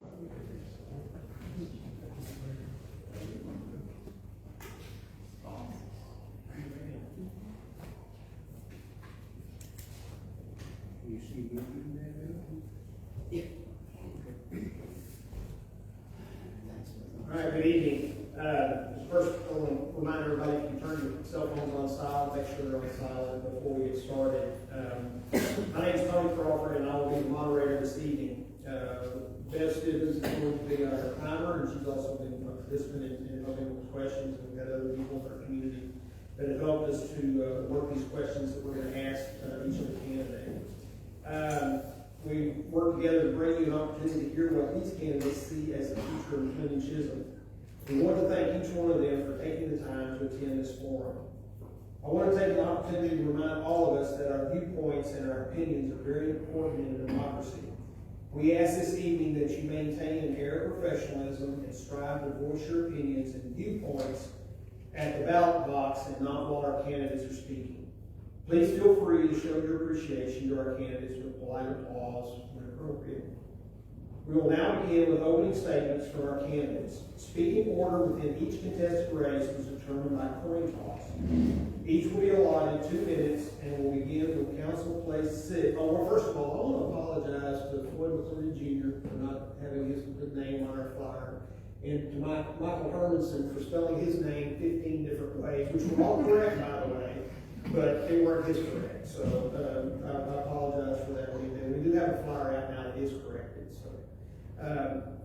You see me doing that? Yeah. All right, good evening. First, I want to remind everybody, if you turn your cell phones on silent, make sure they're on silent before we get started. My name is Tony Crawford, and I will be the moderator this evening. Bev Stevens is going to be our timer, and she's also been a participant in helping with questions. And we've got other people in our community that have helped us to work these questions that we're going to ask each of the candidates. We work together to bring you an opportunity to hear what these candidates see as the future of McLendon-Chisholm. We want to thank each one of them for taking the time to attend this forum. I want to take an opportunity to remind all of us that our viewpoints and our opinions are very important in a democracy. We ask this evening that you maintain an air of professionalism and strive to voice your opinions and viewpoints at the ballot box and not while our candidates are speaking. Please feel free to show your appreciation to our candidates with polite applause when appropriate. We will now begin with opening statements from our candidates. Speaking order within each contested race was determined by coin toss. Each will be allotted 2 minutes and will begin with Council Place 6. Oh, well, first of all, I want to apologize to Floyd McLendon Jr. for not having his name on our flyer, and to Michael Hermanson for spelling his name 15 different ways, which were all correct, by the way, but they weren't his correct. So I apologize for that. We do have a flyer out now that is corrected. So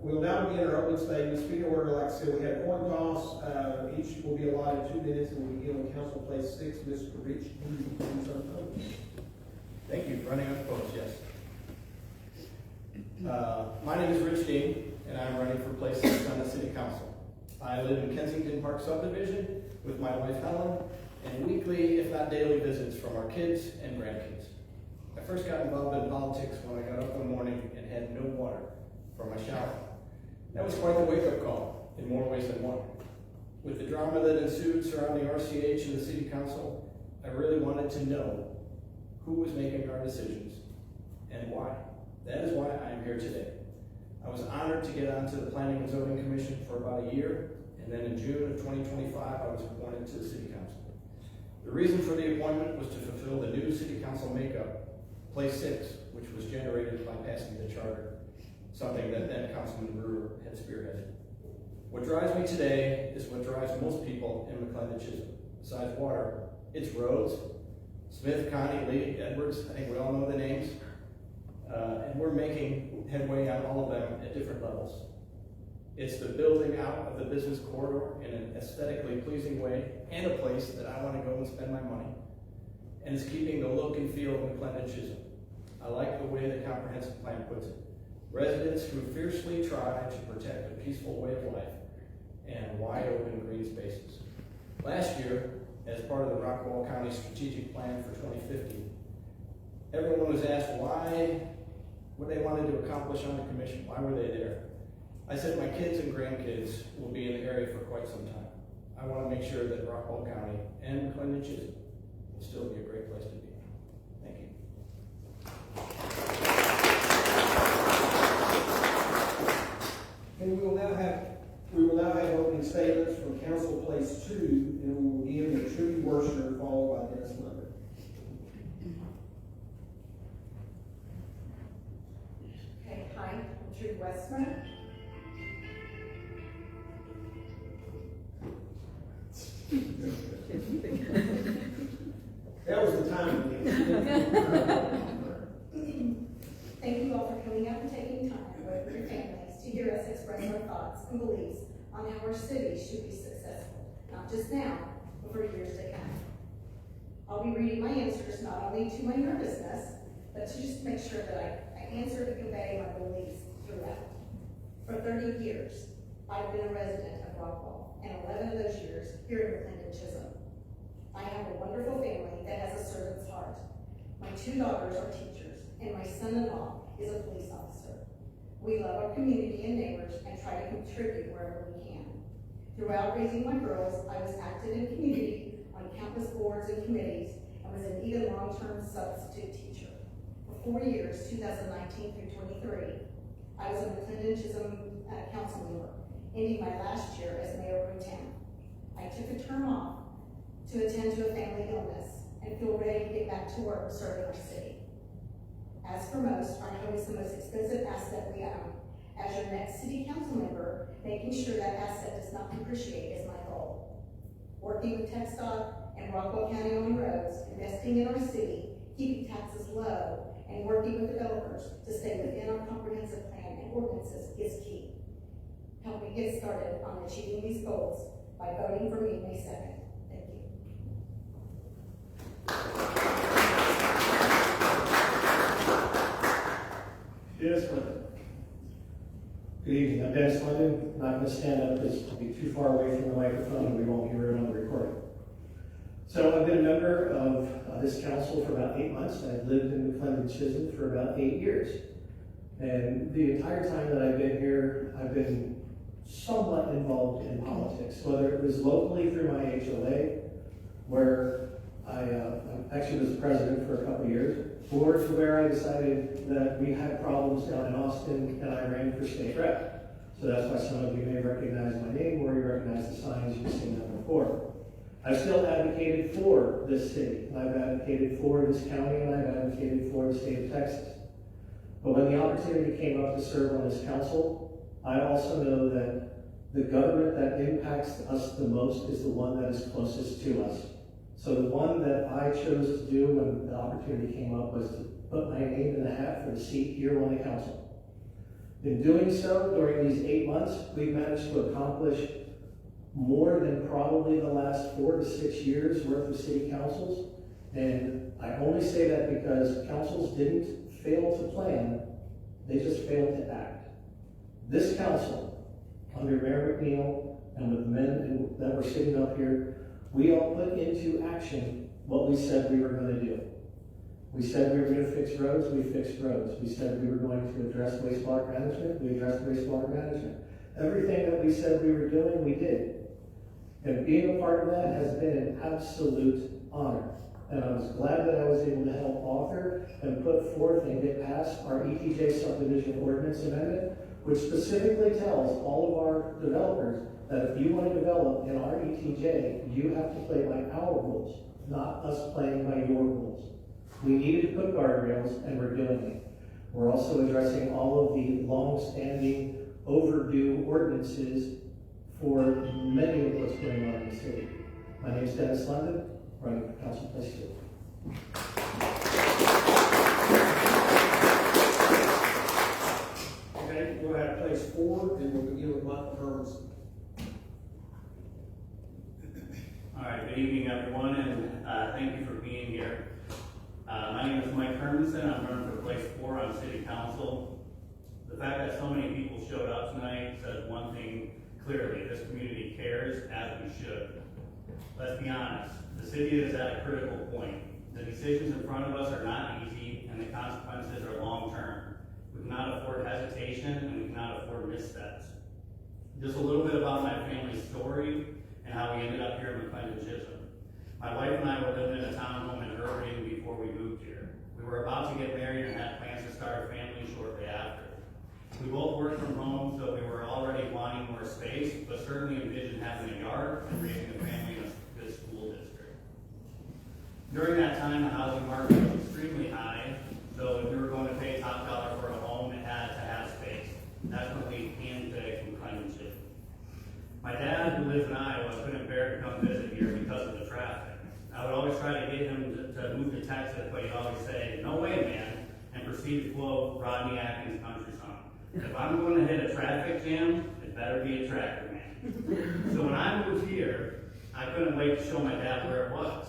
we'll now begin our opening statements. Speaking order, like I said, we had coin toss. Each will be allotted 2 minutes, and we'll begin with Council Place 6, Mr. Rich. Thank you. Running unopposed, yes. My name is Rich Dean, and I'm running for place 6 on the City Council. I live in Kensington Park Subdivision with my wife Helen, and weekly, if not daily, visits from our kids and grandkids. I first got involved in politics when I got up one morning and had no water for my shower. That was quite the wake-up call, in more ways than one. With the drama that ensued surrounding RCH and the City Council, I really wanted to know who was making our decisions and why. That is why I am here today. I was honored to get onto the Planning and Zoning Commission for about a year, and then in June of 2025, I was appointed to the City Council. The reason for the appointment was to fulfill the new City Council makeup, Place 6, which was generated by passing the charter, something that then Councilman Brewer had spearheaded. What drives me today is what drives most people in McLendon-Chisholm. Besides water, it's roads. Smith, Connie, Lee, Edwards, I think we all know the names. And we're making headway on all of them at different levels. It's the building out of the business corridor in an aesthetically pleasing way and a place that I want to go and spend my money. And it's keeping the look and feel of McLendon-Chisholm. I like the way the comprehensive plan puts it. Residents who fiercely try to protect a peaceful way of life and wide open green spaces. Last year, as part of the Rockwall County Strategic Plan for 2050, everyone was asked what they wanted to accomplish on the commission. Why were they there? I said my kids and grandkids will be in the area for quite some time. I want to make sure that Rockwall County and McLendon-Chisholm will still be a great place to be. Thank you. And we will now have opening statements from Council Place 2, and we will begin with Trudy Woessner, followed by Dennis Leonard. Okay, hi, I'm Trudy Woessner. That was the time. Thank you all for coming out and taking time away from your families to hear us express our thoughts and beliefs on how our city should be successful, not just now, but for years to come. I'll be reading my answers not only to my nervousness, but to just make sure that I answer to convey my beliefs throughout. For 30 years, I've been a resident of Rockwall, and 11 of those years here in McLendon-Chisholm. I have a wonderful family that has a servant's heart. My 2 daughters are teachers, and my son-in-law is a police officer. We love our community and neighbors and try to contribute wherever we can. Throughout raising my girls, I was active in community on countless boards and committees and was an even long-term substitute teacher. For 4 years, 2019 through 23, I was a McLendon-Chisholm council member, ending my last year as mayor pro tem. I took a term off to attend to a family illness and feel ready to get back to work serving our city. As for most, our home is the most expensive asset we own. As your next city council member, making sure that asset does not depreciate is my goal. Working with TxDOT and Rockwell County on roads, investing in our city, keeping taxes low, and working with developers to stay within our comprehensive plan and ordinances is key. Help me get started on achieving these goals by voting for me May 2nd. Thank you. Yes, Linda. Good evening, I'm Dennis London. I'm not going to stand up because I'll be too far away from the microphone and we won't hear it on the recording. So I've been a member of this council for about 8 months. I've lived in McLendon-Chisholm for about 8 years. And the entire time that I've been here, I've been somewhat involved in politics, whether it was locally through my HOA, where I actually was the president for a couple of years, or to where I decided that we had problems down in Austin and I ran for state rep. So that's why some of you may recognize my name or you recognize the signs you've seen them before. I've still advocated for this city, and I've advocated for this county, and I've advocated for the state of Texas. But when the opportunity came up to serve on this council, I also know that the government that impacts us the most is the one that is closest to us. So the one that I chose to do when the opportunity came up was to put my name in the hat for the seat here on the council. In doing so, during these 8 months, we've managed to accomplish more than probably the last 4 to 6 years worth of city councils. And I only say that because councils didn't fail to plan, they just failed to act. This council, under Mayor McNeil and with the men that were sitting up here, we all put into action what we said we were going to do. We said we were going to fix roads, we fixed roads. We said we were going to address wastewater management, we addressed wastewater management. Everything that we said we were doing, we did. And being a part of that has been an absolute honor. And I was glad that I was able to help author and put forth and get past our ETJ subdivision ordinance amendment, which specifically tells all of our developers that if you want to develop in our ETJ, you have to play by our rules, not us playing by your rules. We needed to put guardrails, and we're doing it. We're also addressing all of the long-standing, overdue ordinances for many of what's going on in the city. My name is Dennis London, running for Council Place 2. Okay, we'll have place 4, and we'll begin with Michael Hermanson. All right, good evening, everyone, and thank you for being here. My name is Mike Hermanson. I'm running for place 4 on City Council. The fact that so many people showed up tonight says one thing clearly: this community cares, as we should. Let's be honest, the city is at a critical point. The decisions in front of us are not easy, and the consequences are long-term. We cannot afford hesitation, and we cannot afford missteps. Just a little bit about my family's story and how we ended up here in McLendon-Chisholm. My wife and I were living in a townhome in Irving before we moved here. We were about to get married and had plans to start a family shortly after. We both worked from home, so we were already wanting more space, but certainly envisioned having a yard and raising a family in a good school district. During that time, the housing market was extremely high, so if we were going to pay top dollar for a home, it had to have space. That's when we handpicked McLendon-Chisholm. My dad, who lives in Iowa, couldn't bear to come visit here because of the traffic. I would always try to get him to move to Texas, but he'd always say, "No way, man," and proceed to quote Rodney Atkins' country song. "If I'm going to hit a traffic jam, it better be a tractor, man." So when I moved here, I couldn't wait to show my dad where it was.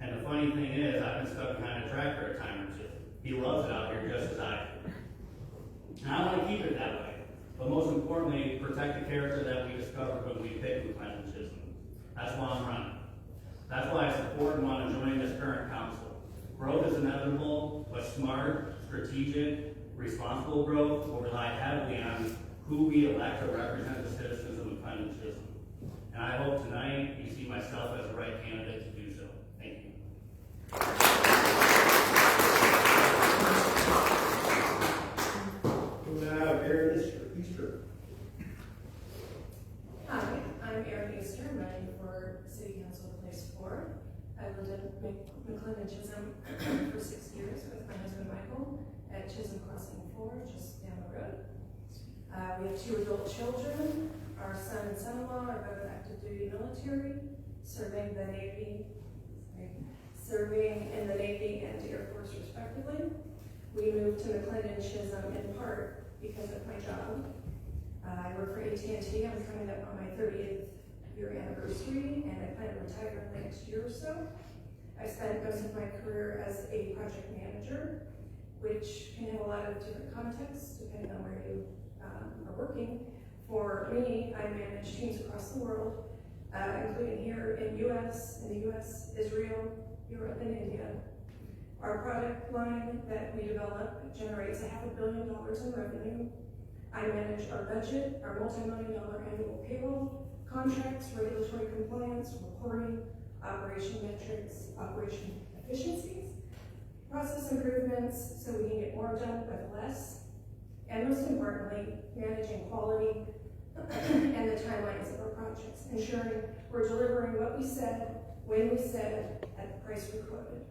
And the funny thing is, I've been stuck behind a tractor a time or two. He loves it out here just as I do. And I want to keep it that way. But most importantly, protect the character that we discovered when we picked McLendon-Chisholm. That's why I'm running. That's why I support and want to join this current council. Growth is inevitable, but smart, strategic, responsible growth will rely heavily on who we elect to represent the citizens of McLendon-Chisholm. And I hope tonight you see myself as the right candidate to do so. Thank you. We'll now have Erin 4. I lived at McLendon-Chisholm for 6 years with my husband Michael at Chisholm Crossing 4, just down the road. We have 2 adult children. Our son and son-in-law are both active duty military, serving in the Navy and Air Force respectively. We moved to McLendon-Chisholm in part because of my job. I work for AT&T. I'm coming up on my 30th year anniversary, and I plan to retire in the next year or so. I spent most of my career as a project manager, which can have a lot of different contexts depending on where you are working. For me, I manage teams across the world, including here in the US, Israel, Europe, and India. Our product line that we develop generates $500 million in revenue. I manage our budget, our multi-million-dollar annual payroll, contracts, regulatory compliance, reporting, operation metrics, operation efficiencies, process improvements so we can get more done with less, and most importantly, managing quality and the timelines of our projects, ensuring we're delivering what we said, when we said, at the price we quoted.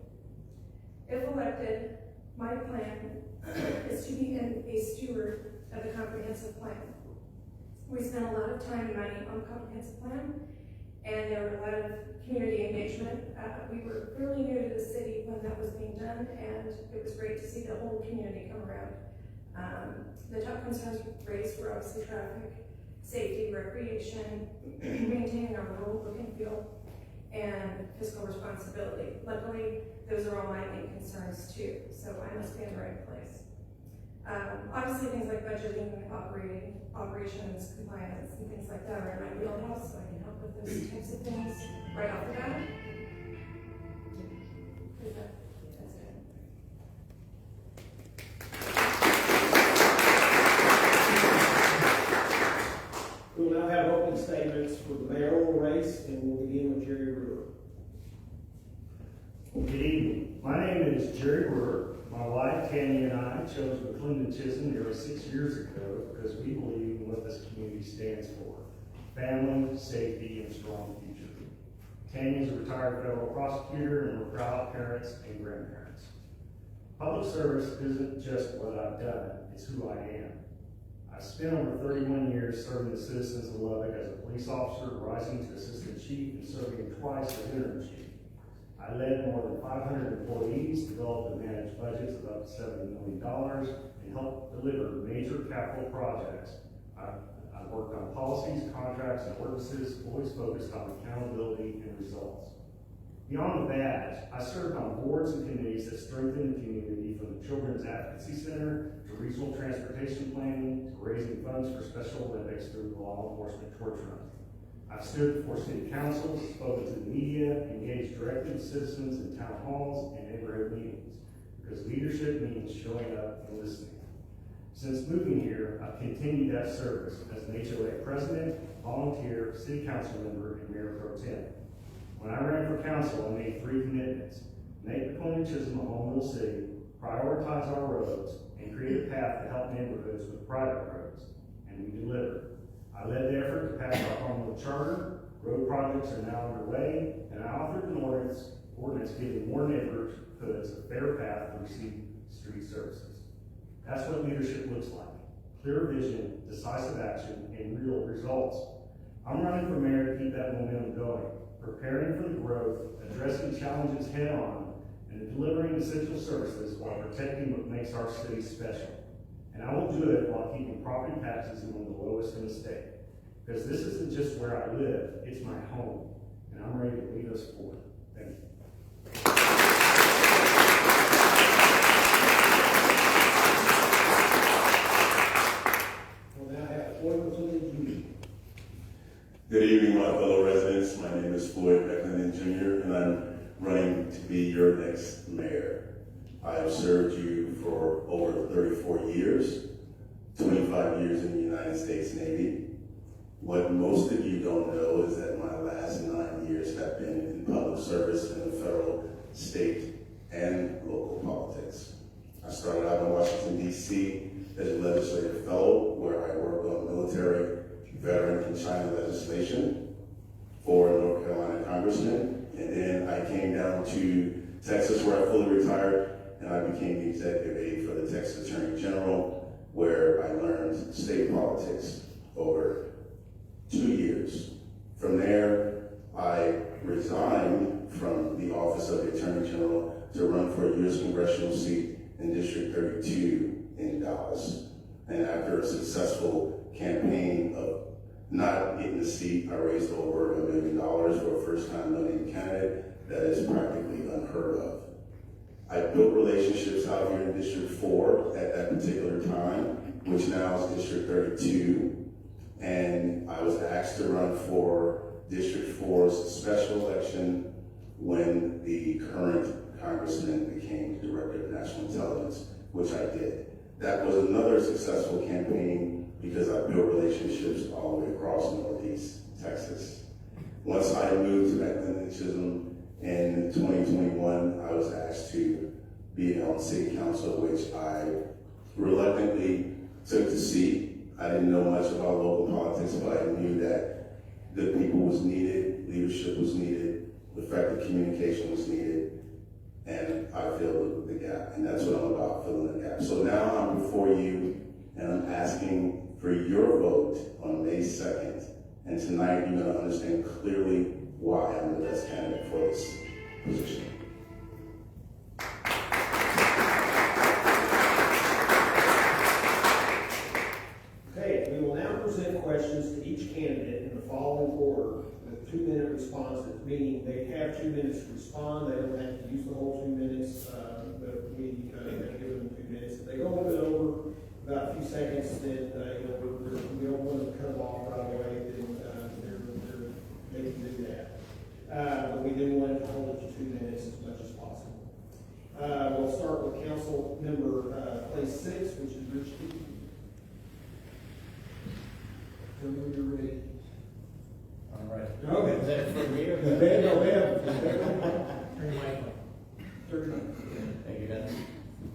If elected, my plan is to be a steward of the comprehensive plan. We spent a lot of time and money on the comprehensive plan, and there were a lot of community engagement. We were fairly new to the city when that was being done, and it was great to see the whole community come around. The top concerns raised were obviously traffic, safety, recreation, maintaining our rural look and feel, and fiscal responsibility. Luckily, those are all my main concerns too, so I must be in the right place. Obviously, things like budgeting, operations, compliance, and things like that are in my wheelhouse, so I can help with those types of things right off the bat. That's good. We will now have opening statements for the mayoral race, and we'll begin with Jerry Brewer. Good evening. My name is Jerry Brewer. My wife, Tanya, and I chose McLendon-Chisholm nearly 6 years ago because we believe in what this community stands for: family, safety, and strong future. Tanya is a retired federal prosecutor, and we're proud parents and grandparents. Public service isn't just what I've done, it's who I am. I've spent over 31 years serving the citizens of Lubbock as a police officer, rising to assistant chief and serving twice as interim chief. I led more than 500 employees, developed and managed budgets of up to $70 million, and helped deliver major capital projects. I worked on policies, contracts, and ordinances, always focused on accountability and results. Beyond the badge, I served on boards and committees that strengthen the community, from the Children's Advocacy Center to regional transportation planning to raising funds for Special Olympics through the law enforcement torch run. I've stood before city councils, spoken to the media, engaged directly with citizens in town halls and neighborhood meetings, because leadership means showing up and listening. Since moving here, I've continued that service as an HOA president, volunteer, city council member, and mayor pro tem. When I ran for council, I made 3 commitments: make McLendon-Chisholm a home rule city, prioritize our roads, and create a path to help neighborhoods with private roads, and we delivered. I led the effort to pass our home rule charter. Road projects are now underway, and I authored an ordinance giving more neighborhoods a fair path to receive street services. That's what leadership looks like: clear vision, decisive action, and real results. I'm running for mayor to keep that momentum going, preparing for the growth, addressing challenges head on, and delivering essential services while protecting what makes our city special. And I will do it while keeping property taxes among the lowest in the state. Because this isn't just where I live, it's my home. And I'm ready to lead us forward. Thank you. We'll now have Floyd McLendon Jr. Good evening, my fellow residents. My name is Floyd McLendon Jr., and I'm running to be your next mayor. I have served you for over 34 years, 25 years in the United States Navy. What most of you don't know is that my last 9 years have been in public service in the federal, state, and local politics. I started out in Washington, D.C. as a legislative fellow, where I worked on military, veteran, and China legislation for a North Carolina congressman, And then I came down to Texas where I fully retired, and I became the executive aide for the Texas Attorney General, where I learned state politics over 2 years. From there, I resigned from the office of the Attorney General to run for a U.S. congressional seat in District 32 in Dallas. And after a successful campaign of not getting the seat, I raised over $1 million for a first-time no-name candidate. That is practically unheard of. I built relationships out here in District 4 at that particular time, which now is District 32. And I was asked to run for District 4's special election when the current congressman became director of national intelligence, which I did. That was another successful campaign because I built relationships all the way across Northeast Texas. Once I moved to McLendon-Chisholm in 2021, I was asked to be on city council, which I reluctantly took the seat. I didn't know much about local politics, but I knew that good people was needed, leadership was needed, effective communication was needed, and I filled the gap, and that's what I'm about, filling the gap. So now I'm before you, and I'm asking for your vote on May 2nd, and tonight you're going to understand clearly why I'm the best candidate for this position. Okay, we will now present questions to each candidate in the following order with 2-minute responses, meaning they have 2 minutes to respond. They don't have to use the whole 2 minutes, but we have given them 2 minutes. If they go a little bit over about a few seconds, then we don't want to cut them off right away. Then they can do that. But we do want to hold it to 2 minutes as much as possible. We'll start with Council Member Place 6, which is Rich T. Tell me when you're ready. All right. Okay. Is that for me or? Turn your mic on. Thank you, Dennis.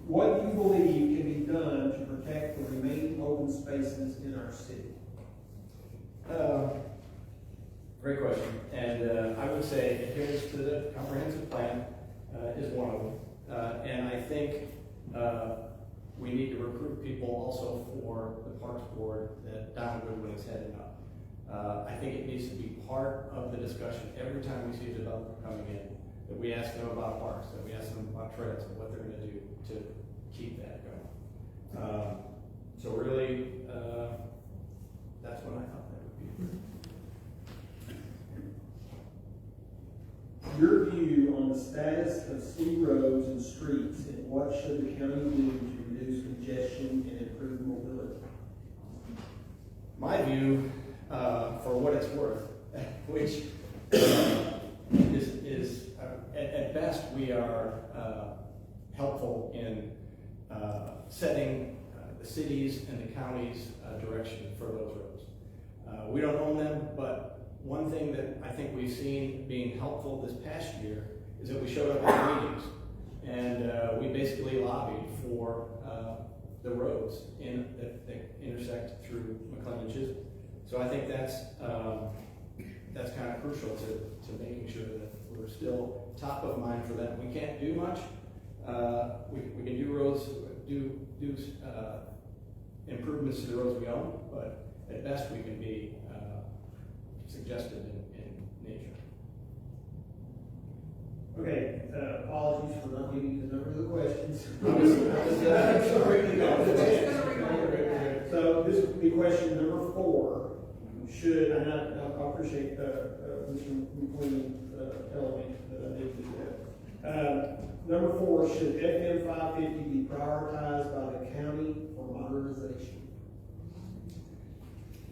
What do you believe can be done to protect the remaining open spaces in our city? Great question. And I would say adherence to the comprehensive plan is one of them. And I think we need to recruit people also for the Parks Board that Don Goodwin is heading up. I think it needs to be part of the discussion every time we see a developer coming in, that we ask them about parks, that we ask them about trails and what they're going to do to keep that going. So really, that's what I thought that would be. Your view on the status of city roads and streets, and what should the county do to reduce congestion and improve mobility? My view, for what it's worth, which is at best we are helpful in setting the cities and the county's direction for those roads. We don't own them, but one thing that I think we've seen being helpful this past year is that we showed up at meetings and we basically lobbied for the roads that intersect through McLendon-Chisholm. So I think that's kind of crucial to making sure that we're still top of mind for them. We can't do much. We can do roads, do improvements to the roads we own, but at best we can be suggestive in nature. Okay, apologies for not giving you the number of the questions. So this would be question number 4. Should, and I appreciate Mr. McLean telling me that I did do that. Number 4, should FM 550 be prioritized by the county for modernization?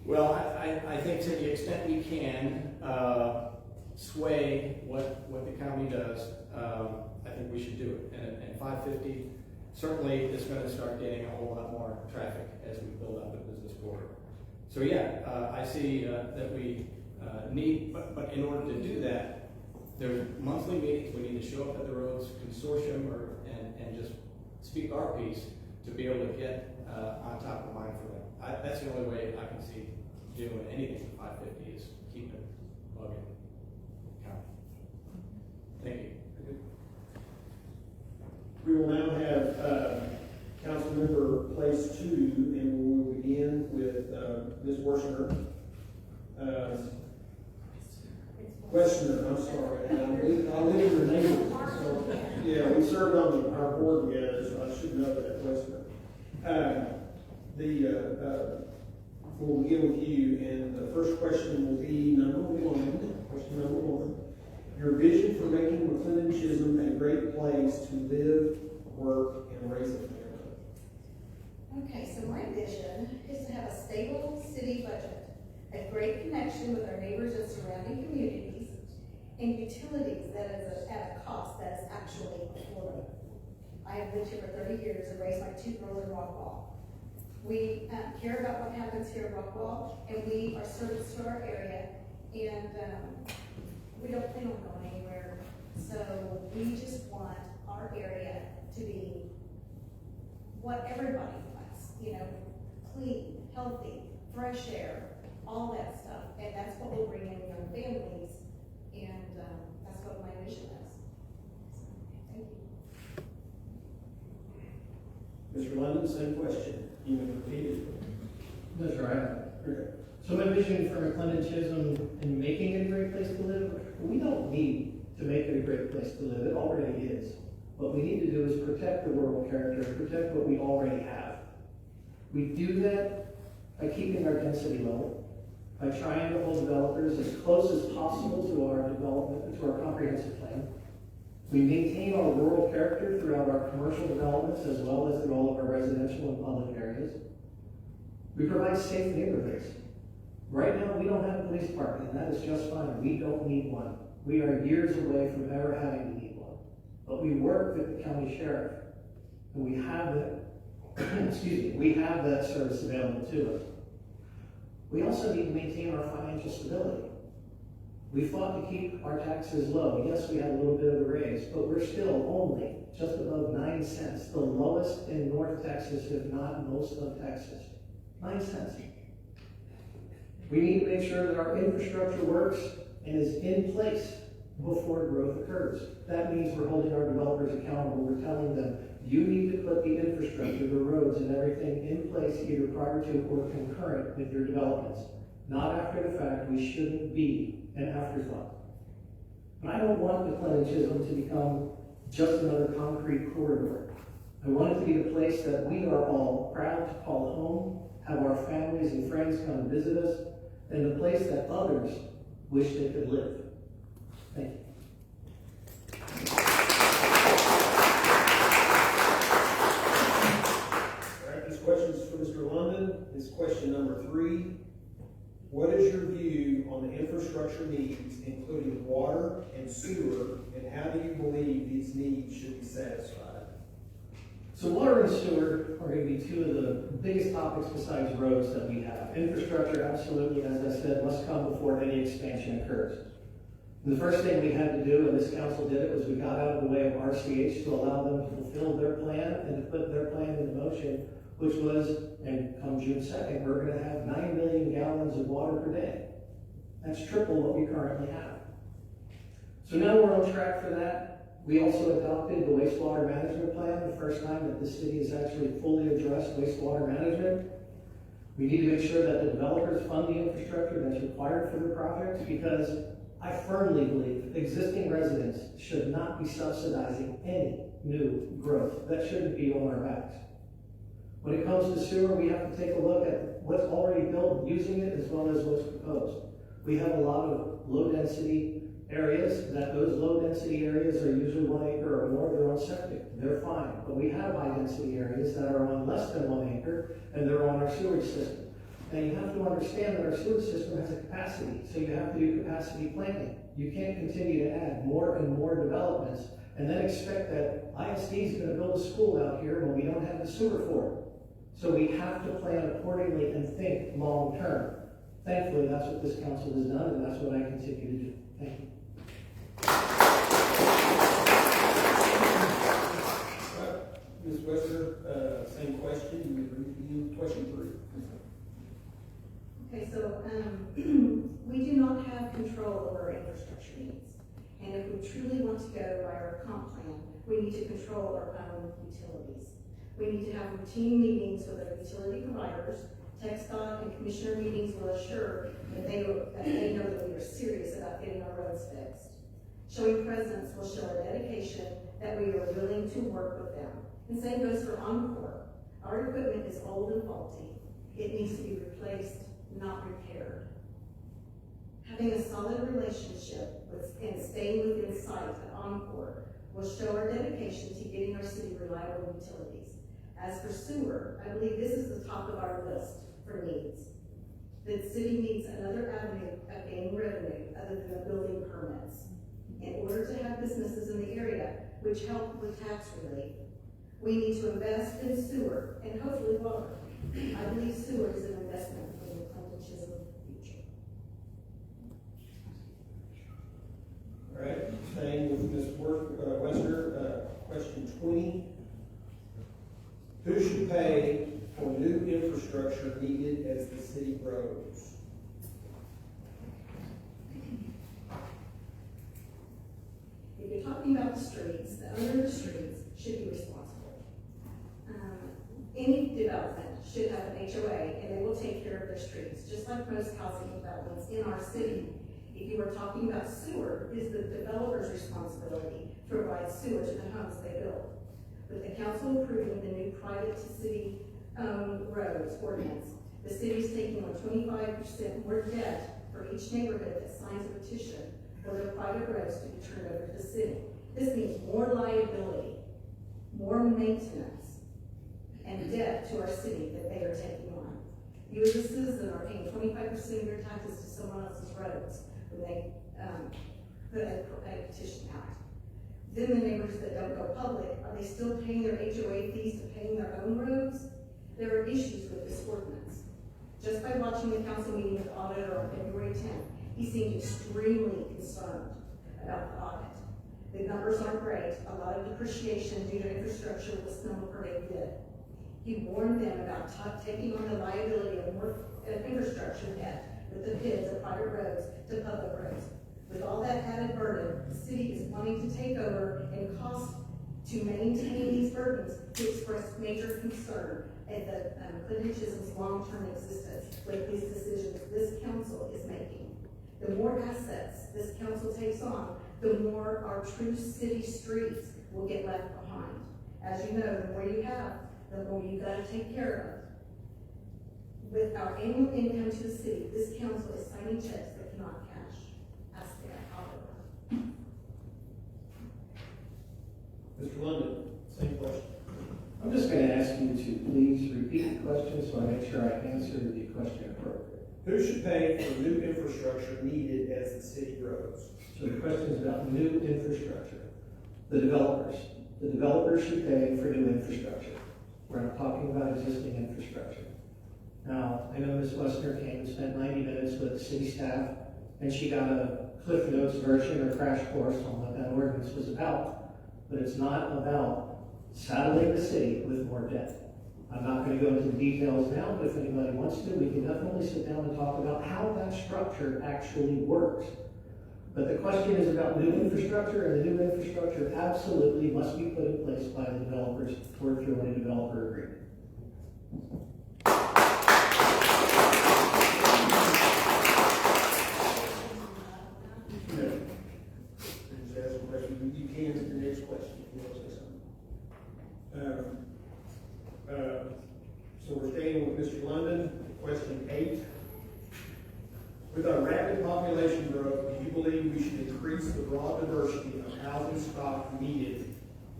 Well, I think to the extent we can sway what the county does, I think we should do it. And 550 certainly is going to start getting a whole lot more traffic as we build up a business corridor. So yeah, I see that we need, but in order to do that, there's monthly meetings. We need to show up at the roads consortium and just speak our piece to be able to get on top of mind for them. That's the only way I can see doing anything with 550 is keeping bugging county. We will now have council member place 2, and we will begin with Ms. Woessner. Woessner, I'm sorry. I'll leave your name. So, yeah, we served on our board together, so I should know that, Woessner. We'll begin with you, and the first question will be number 1. Question number 1. Your vision for making McLendon-Chisholm a great place to live, work, and raise a family. Okay, so my vision is to have a stable city budget, a great connection with our neighbors and surrounding communities, and utilities that is at a cost that is actually affordable. I have lived here for 30 years and raised my 2 girls in Rockwall. We care about what happens here in Rockwall, and we are service to our area, and we don't plan on going anywhere. So we just want our area to be what everybody wants, clean, healthy, fresh air, all that stuff. And that's what will bring in young families, and that's what my vision is. Thank you. Mr. London, same question. You may repeat it. That's right. Okay. So my vision for McLendon-Chisholm in making it a great place to live, we don't need to make it a great place to live. It already is. What we need to do is protect the rural character, protect what we already have. We do that by keeping our density low, by trying to hold developers as close as possible to our development, to our comprehensive plan. We maintain our rural character throughout our commercial developments as well as through all of our residential and public areas. We provide safe neighborhoods. Right now, we don't have a police department, and that is just fine. We don't need one. We are years away from ever having to need one. But we work with the county sheriff, and we have that, we have that service available to us. We also need to maintain our financial stability. We fought to keep our taxes low. Yes, we had a little bit of a raise, but we're still only just above 9 cents, the lowest in North Texas, if not most of Texas. 9 cents. We need to make sure that our infrastructure works and is in place before growth occurs. That means we're holding our developers accountable. We're telling them, you need to put the infrastructure, the roads and everything in place either prior to or concurrent with your developments. Not after the fact. We shouldn't be an afterthought. And I don't want McLendon-Chisholm to become just another concrete corridor. I want it to be the place that we are all proud to call home, have our families and friends come and visit us, and the place that others wish they could live. Thank you. All right, this question is for Mr. London. This question number 3. What is your view on the infrastructure needs, including water and sewer, and how do you believe these needs should be satisfied? So water and sewer are going to be 2 of the biggest topics besides roads that we have. Infrastructure, absolutely, as I said, must come before any expansion occurs. And the first thing we had to do, and this council did it, was we got out of the way of RCH to allow them to fulfill their plan and to put their plan into motion, which was, and come June 2nd, we're going to have 9 million gallons of water per day. That's triple what we currently have. So now we're on track for that. We also adopted the wastewater management plan, the first time that the city has actually fully addressed wastewater management. We need to make sure that the developers fund the infrastructure that's required for the project, because I firmly believe existing residents should not be subsidizing any new growth. That shouldn't be on our backs. When it comes to sewer, we have to take a look at what's already built, using it, as well as what's proposed. We have a lot of low-density areas, those low-density areas are usually 1 acre or more. They're on septic. They're fine. But we have high-density areas that are on less than 1 acre, and they're on our sewage system. And you have to understand that our sewage system has a capacity, so you have to do capacity planning. You can't continue to add more and more developments and then expect that ISD is going to build a school out here when we don't have the sewer for it. So we have to plan accordingly and think long term. Thankfully, that's what this council has done, and that's what I continue to do. Thank you. Ms. Woessner, same question. You may repeat question 3. Okay, so we do not have control over our infrastructure needs. And if we truly want to go by our comp plan, we need to control our own utilities. We need to have routine meetings with our utility providers. TxDOT and commissioner meetings will assure that they know that we are serious about getting our roads fixed. Showing presence will show our dedication that we are willing to work with them. And same goes for Encore. Our equipment is old and faulty. It needs to be replaced, not repaired. Having a solid relationship and staying within sight of Encore will show our dedication to getting our city reliable utilities. As for sewer, I believe this is the top of our list for needs. The city needs another avenue of gaining revenue other than the building permits. In order to have businesses in the area which help with tax relief, we need to invest in sewer and hopefully water. I believe sewer is an investment for the McLendon-Chisholm future. All right, staying with Ms. Woessner, question 20. Who should pay for new infrastructure needed as the city grows? If you're talking about the streets, the owner of the streets should be responsible. Any development should have an HOA and they will take care of their streets, just like most housing developments in our city. If you were talking about sewer, it is the developer's responsibility to provide sewer to the homes they build. With the council approving the new private to city roads ordinance, the city is taking on 25% more debt for each neighborhood that signs a petition for their private roads to be turned over to the city. This means more liability, more maintenance, and debt to our city that they are taking on. You as a citizen are paying 25% of your taxes to someone else's roads when they put a petition out. Then the neighbors that don't go public, are they still paying their HOA fees to paying their own roads? There are issues with this ordinance. Just by watching the council meeting with the auditor on February 10th, he seemed extremely concerned about the audit. The numbers aren't great. A lot of depreciation due to infrastructure was no pretty good. He warned them about taking on the liability of more infrastructure debt with the PIDs of private roads to public roads. With all that added burden, the city is wanting to take over and cost to maintain these burdens to express major concern at the McLendon-Chisholm's long-term existence with these decisions this council is making. The more assets this council takes on, the more our true city streets will get left behind. As you know, the more you have, the more you gotta take care of. With our annual income to the city, this council is signing checks that cannot cash. Ask their auditor. Mr. London, same question. I'm just going to ask you to please repeat the question so I make sure I answer the question appropriately. Who should pay for new infrastructure needed as the city grows? So the question is about new infrastructure. The developers. The developers should pay for new infrastructure. We're not talking about existing infrastructure. Now, I know Ms. Woessner came and spent 90 minutes with the city staff, and she got a Cliff Notes version or crash course on what that ordinance was about. But it's not about saddling the city with more debt. I'm not going to go into the details now, but if anybody wants to, we can definitely sit down and talk about how that structure actually works. But the question is about new infrastructure, and the new infrastructure absolutely must be put in place by the developers toward through a developer agreement. Just ask a question. You can answer the next question if you want to say something. So we're staying with Mr. London. Question 8. With our rapid population growth, do you believe we should increase the broad diversity of housing stock needed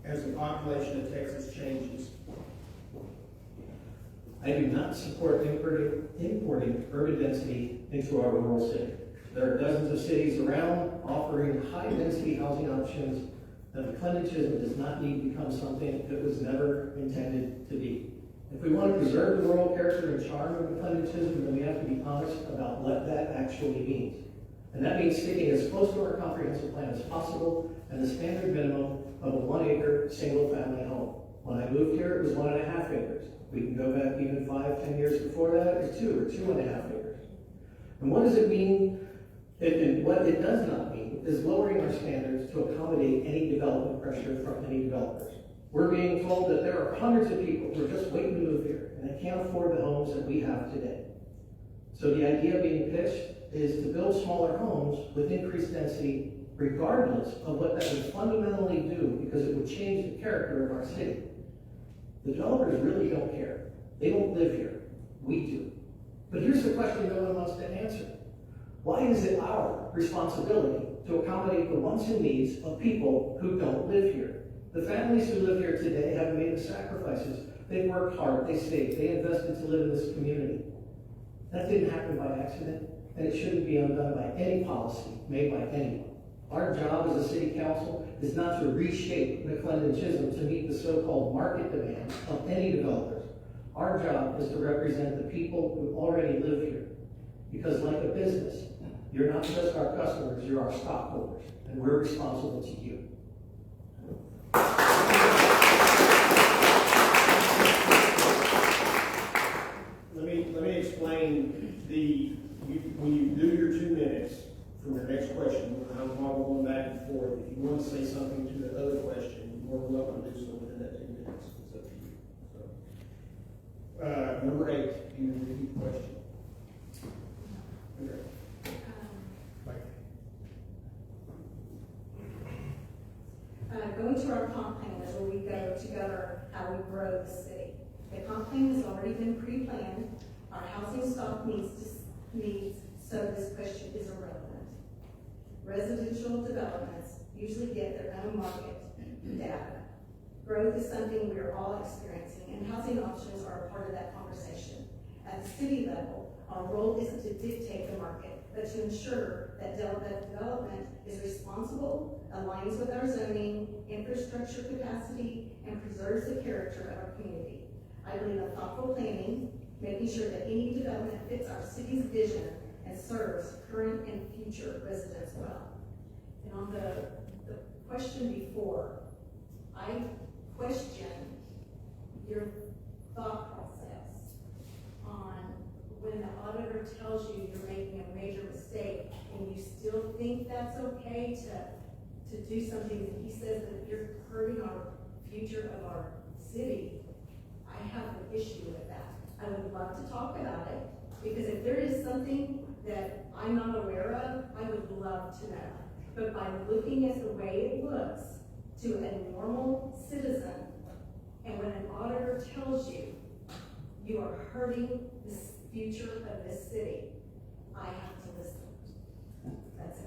as the population of Texas changes? I do not support importing urban density into our rural city. There are dozens of cities around offering high-density housing options that McLendon-Chisholm does not need to become something that was never intended to be. If we want to preserve the rural character and charm of McLendon-Chisholm, then we have to be honest about what that actually means. And that means sticking as close to our comprehensive plan as possible and the standard minimum of a 1-acre single-family home. When I moved here, it was 1.5 acres. We can go back even 5-10 years before that, it was 2 or 2.5 acres. And what does it mean? And what it does not mean doing is lowering our standards to accommodate any development pressure from any developers. We're being told that there are hundreds of people who are just waiting to move here, and they can't afford the homes that we have today. So the idea being pitched is to build smaller homes with increased density, regardless of what that would fundamentally do, because it would change the character of our city. The developers really don't care. They don't live here. We do. But here's the question no one wants to answer. Why is it our responsibility to accommodate the wants and needs of people who don't live here? The families who live here today have made the sacrifices. They've worked hard, they saved, they invested to live in this community. That didn't happen by accident, and it shouldn't be undone by any policy made by anyone. Our job as a city council is not to reshape McLendon-Chisholm to meet the so-called market demands of any developers. Our job is to represent the people who already live here. Because like a business, you're not just our customers, you're our stockholders, and we're responsible to you. Let me explain when you do your 2 minutes from your next question, I'm going back and forth. If you want to say something to the other question, you're more than welcome to do so within that 2 minutes. It's up to you. So, number 8, you can repeat the question. Okay. Going to our comp plan is where we go to govern how we grow the city. The comp plan has already been pre-planned. Our housing stock needs, so this question is irrelevant. Residential developments usually get their own market data. Growth is something we are all experiencing, and housing options are a part of that conversation. At the city level, our role isn't to dictate the market, but to ensure that development is responsible, aligns with our zoning, infrastructure capacity, and preserves the character of our community. I believe in thoughtful planning, making sure that any development fits our city's vision and serves current and future residents well. And on the question before, I question your thought process on when the auditor tells you you're making a major mistake and you still think that's okay to do something that he says that you're hurting our future of our city. I have an issue with that. I would love to talk about it, because if there is something that I'm not aware of, I would love to know. But by looking at the way it looks to a normal citizen, and when an auditor tells you you are hurting the future of this city, I have to listen. That's it.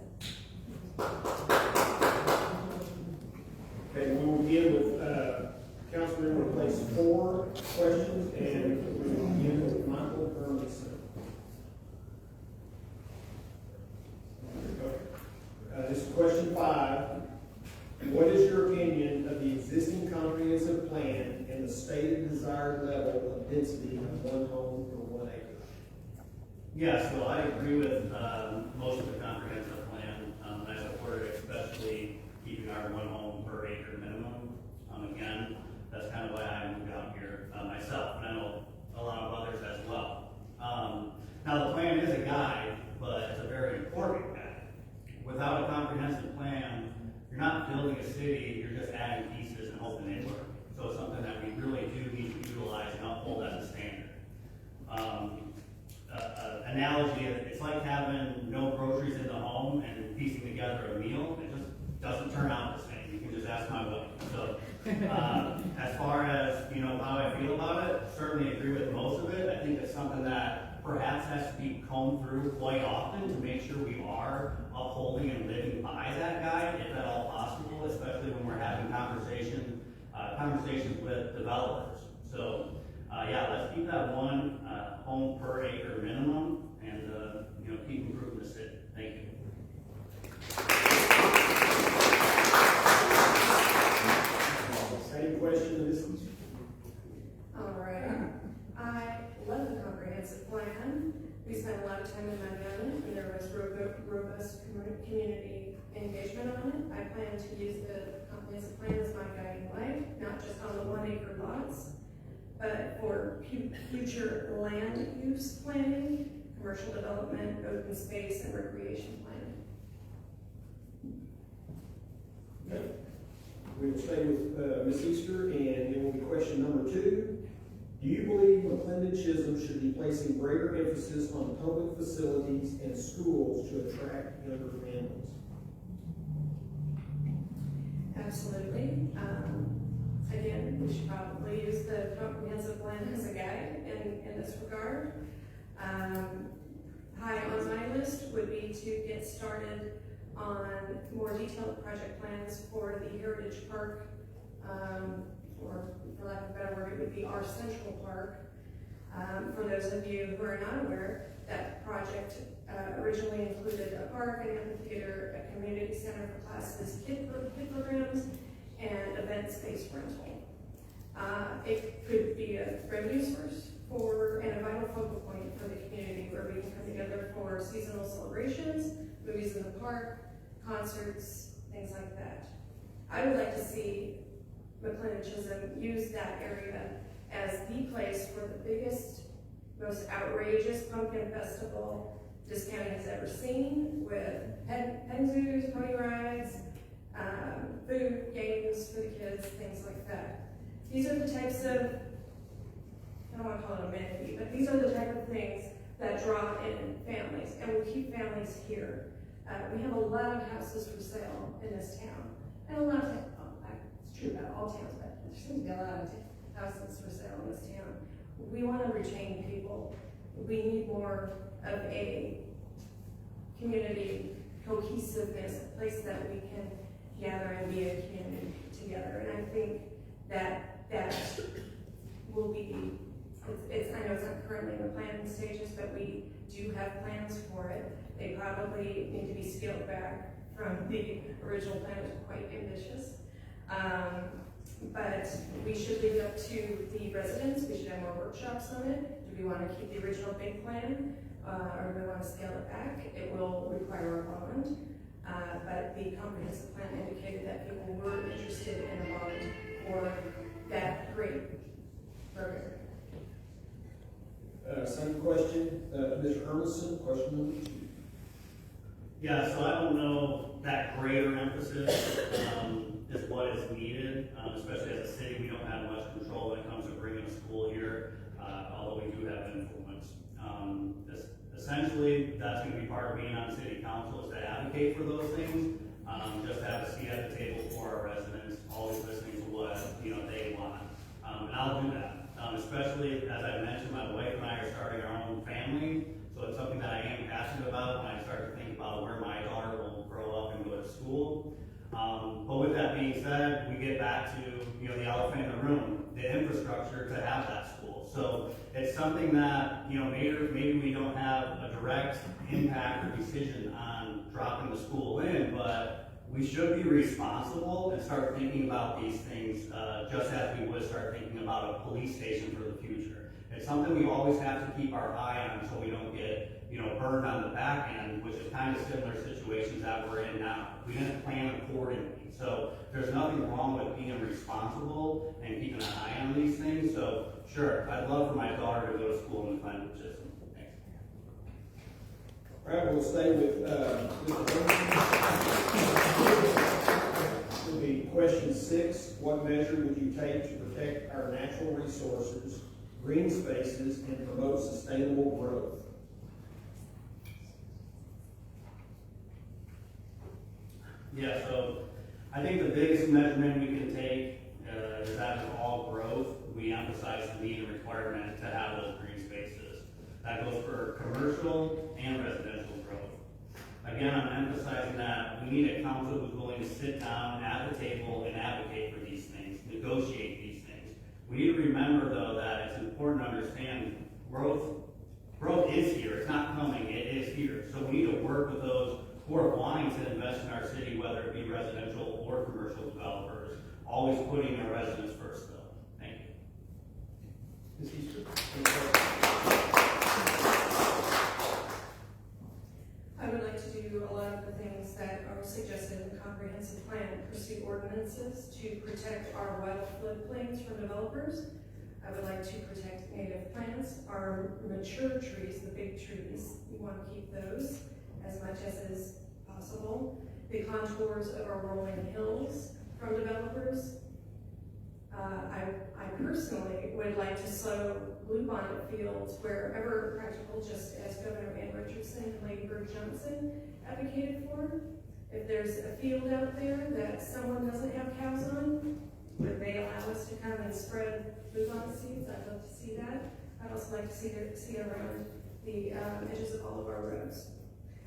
Okay, we will begin with Councilmember Place 4 questions, and we will begin with Michael Hermanson. This is question 5. What is your opinion of the existing comprehensive plan and the stated desired level of density of one home per 1 acre? Yeah, so I agree with most of the comprehensive plan. I support it, especially keeping our 1 home per acre minimum. Again, that's kind of why I moved out here myself, and I know a lot of others as well. Now the plan is a guide, but it's a very important guide. Without a comprehensive plan, you're not building a city, you're just adding pieces and hoping they work. So it's something that we really do need to utilize and uphold as a standard. Analogy, it's like having no groceries in the home and piecing together a meal. It just doesn't turn out the same. You can just ask my wife. So as far as how I feel about it, certainly agree with most of it. I think it's something that perhaps has to be combed through quite often to make sure we are upholding and living by that guide, if at all possible, especially when we're having conversations with developers. So yeah, let's keep that 1 home per acre minimum, and keep improving the city. Thank you. Same question to this one. All right. I love the comprehensive plan. We spent a lot of time in Montana, and there was robust community engagement on it. I plan to use the comprehensive plan as my guiding light, not just on the 1 acre lots, but for future land use planning, commercial development, open space, and recreation planning. Okay. We will stay with Ms. Easter, and it will be question number 2. Do you believe McLendon-Chisholm should be placing greater emphasis on public facilities and schools to attract younger families? Absolutely. Again, we should probably use the comprehensive plan as a guide in this regard. High on my list would be to get started on more detailed project plans for the Heritage Park, or for lack of a better word, it would be our Central Park. For those of you who are not aware, that project originally included a park, an amphitheater, a community center for classes, kid programs, and event space rental. It could be a revenue source and a vital focal point for the community where we can come together for seasonal celebrations, movies in the park, concerts, things like that. I would like to see McLendon-Chisholm use that area as the place for the biggest, most outrageous pumpkin festival this county has ever seen, with pen zoos, pony rides, food, games for the kids, things like that. These are the types of, I don't want to call it amenity, but these are the type of things that draw in families, and will keep families here. We have a lot of houses for sale in this town, and a lot of, it's true about all towns, but there seems to be a lot of houses for sale in this town. We want to retain people. We need more of a community cohesiveness, a place that we can gather and be a community together. And I think that will be, I know it's not currently in the planning stages, but we do have plans for it. They probably need to be scaled back from the original plan, which was quite ambitious. But we should leave it up to the residents. We should have more workshops on it. Do we want to keep the original big plan, or do we want to scale it back? It will require a bond, but the comprehensive plan indicated that people were interested in a bond for that great program. Same question, Mr. Hermanson, question number 2. Yeah, so I don't know that greater emphasis is what is needed, especially as a city. We don't have much control when it comes to bringing a school here, although we do have influence. Essentially, that's going to be part of being on city council, is to advocate for those things, just to have a seat at the table for our residents, always listening to what they want, and I'll do that. Especially as I mentioned, my wife and I are starting our own family, so it's something that I am passionate about when I start to think about where my daughter will grow up and go to school. But with that being said, we get back to the elephant in the room, the infrastructure to have that school. So it's something that maybe we don't have a direct impact or decision on dropping the school in, but we should be responsible and start thinking about these things just as we would start thinking about a police station for the future. It's something we always have to keep our eye on so we don't get burned on the back end, which is kind of similar situations that we're in now. We didn't plan accordingly. So there's nothing wrong with being responsible and keeping an eye on these things. So sure, I'd love for my daughter to go to school in McLendon-Chisholm. Thanks. All right, we'll stay with Mr. Hermanson. Will be question 6. What measure would you take to protect our natural resources, green spaces, and promote sustainable growth? Yeah, so I think the biggest measurement we can take is that with all growth, we emphasize the need and requirement to have those green spaces. That goes for commercial and residential growth. Again, I'm emphasizing that we need a council who's willing to sit down at the table and advocate for these things, negotiate these things. We need to remember, though, that it's important to understand growth is here. It's not coming, it is here. So we need to work with those who are wanting to invest in our city, whether it be residential or commercial developers, always putting our residents first, though. Thank you. Ms. Easter? I would like to do a lot of the things that are suggested in the comprehensive plan, pursue ordinances to protect our wild floodplains from developers. I would like to protect native plants, our mature trees, the big trees. We want to keep those as much as is possible. the contours of our rolling hills from developers. I personally would like to sow bluebonnet fields wherever practical, just as Governor Ann Richardson and Lady Bird Johnson advocated for. If there's a field out there that someone doesn't have cows on, would they allow us to come and spread bluebonnet seeds? I'd love to see that. I'd also like to see it around the edges of all of our roads.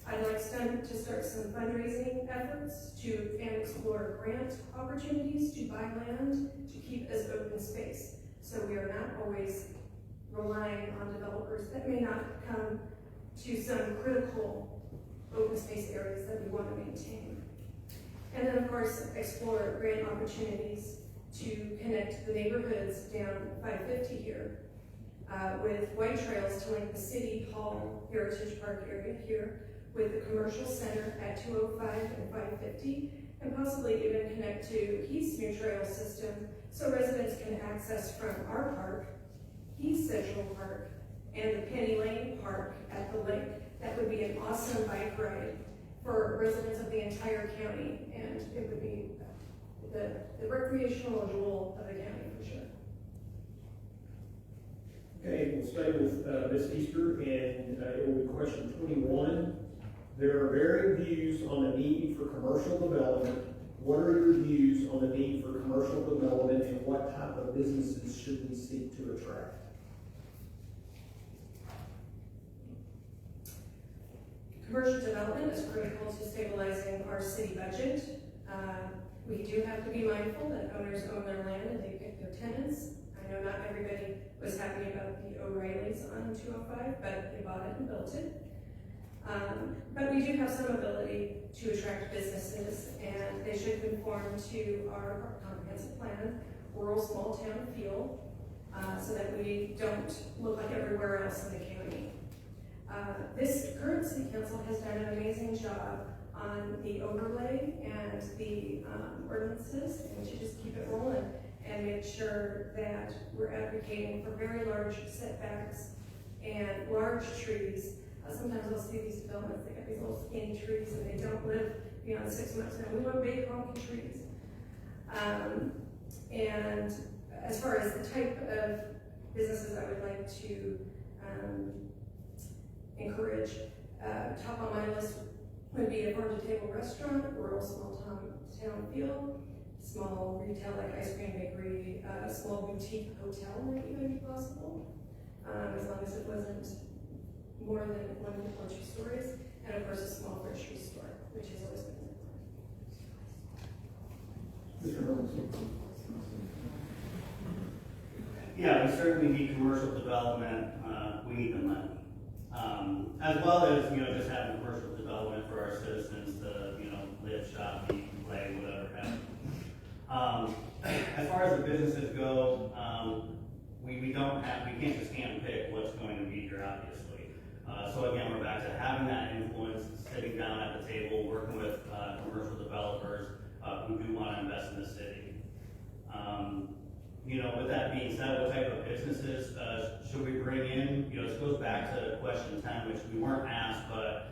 I'd like to start some fundraising efforts and explore grant opportunities to buy land to keep as open space. So we are not always relying on developers that may not come to some critical open space areas that we want to maintain. And then of course, explore grant opportunities to connect the neighborhoods down 550 here with white trails to link the City Hall Heritage Park area here with the commercial center at 205 and 550, and possibly even connect to Heath's new trail system so residents can access from our park, Heath Central Park, and the Penny Lane Park at the lake. That would be an awesome bike ride for residents of the entire county, and it would be the recreational jewel of the county for sure. Okay, we'll stay with Ms. Easter, and it will be question 21. There are varying views on the need for commercial development. What are your views on the need for commercial development, and what type of businesses should we seek to attract? Commercial development is critical to stabilizing our city budget. We do have to be mindful that owners own their land and they pick their tenants. I know not everybody was happy about the O'Reillys on 205, but they bought it and built it. But we do have some ability to attract businesses, and they should conform to our comprehensive plan, rural small town feel, so that we don't look like everywhere else in the county. This current city council has done an amazing job on the overlay and the ordinances, and we should just keep it rolling and make sure that we're advocating for very large setbacks and large trees. Sometimes I'll see these developments, they got these little skinny trees and they don't live beyond 6 months. Now, we want big honking trees. And as far as the type of businesses I would like to encourage, top on my list would be a farm-to-table restaurant, rural small-town feel, small retail like ice cream bakery, small boutique hotel might even be possible, as long as it wasn't more than 1 or 2 stories, and of course a small grocery store, which has always been important. Yeah, we certainly need commercial development. We need the money. As well as, just having commercial development for our citizens to, live, shop, eat, play, whatever have you. As far as the businesses go, we can't just handpick what's going to be here, obviously. So again, we're back to having that influence, sitting down at the table, working with commercial developers who do want to invest in the city. With that being said, what type of businesses should we bring in? This goes back to question 10, which we weren't asked, but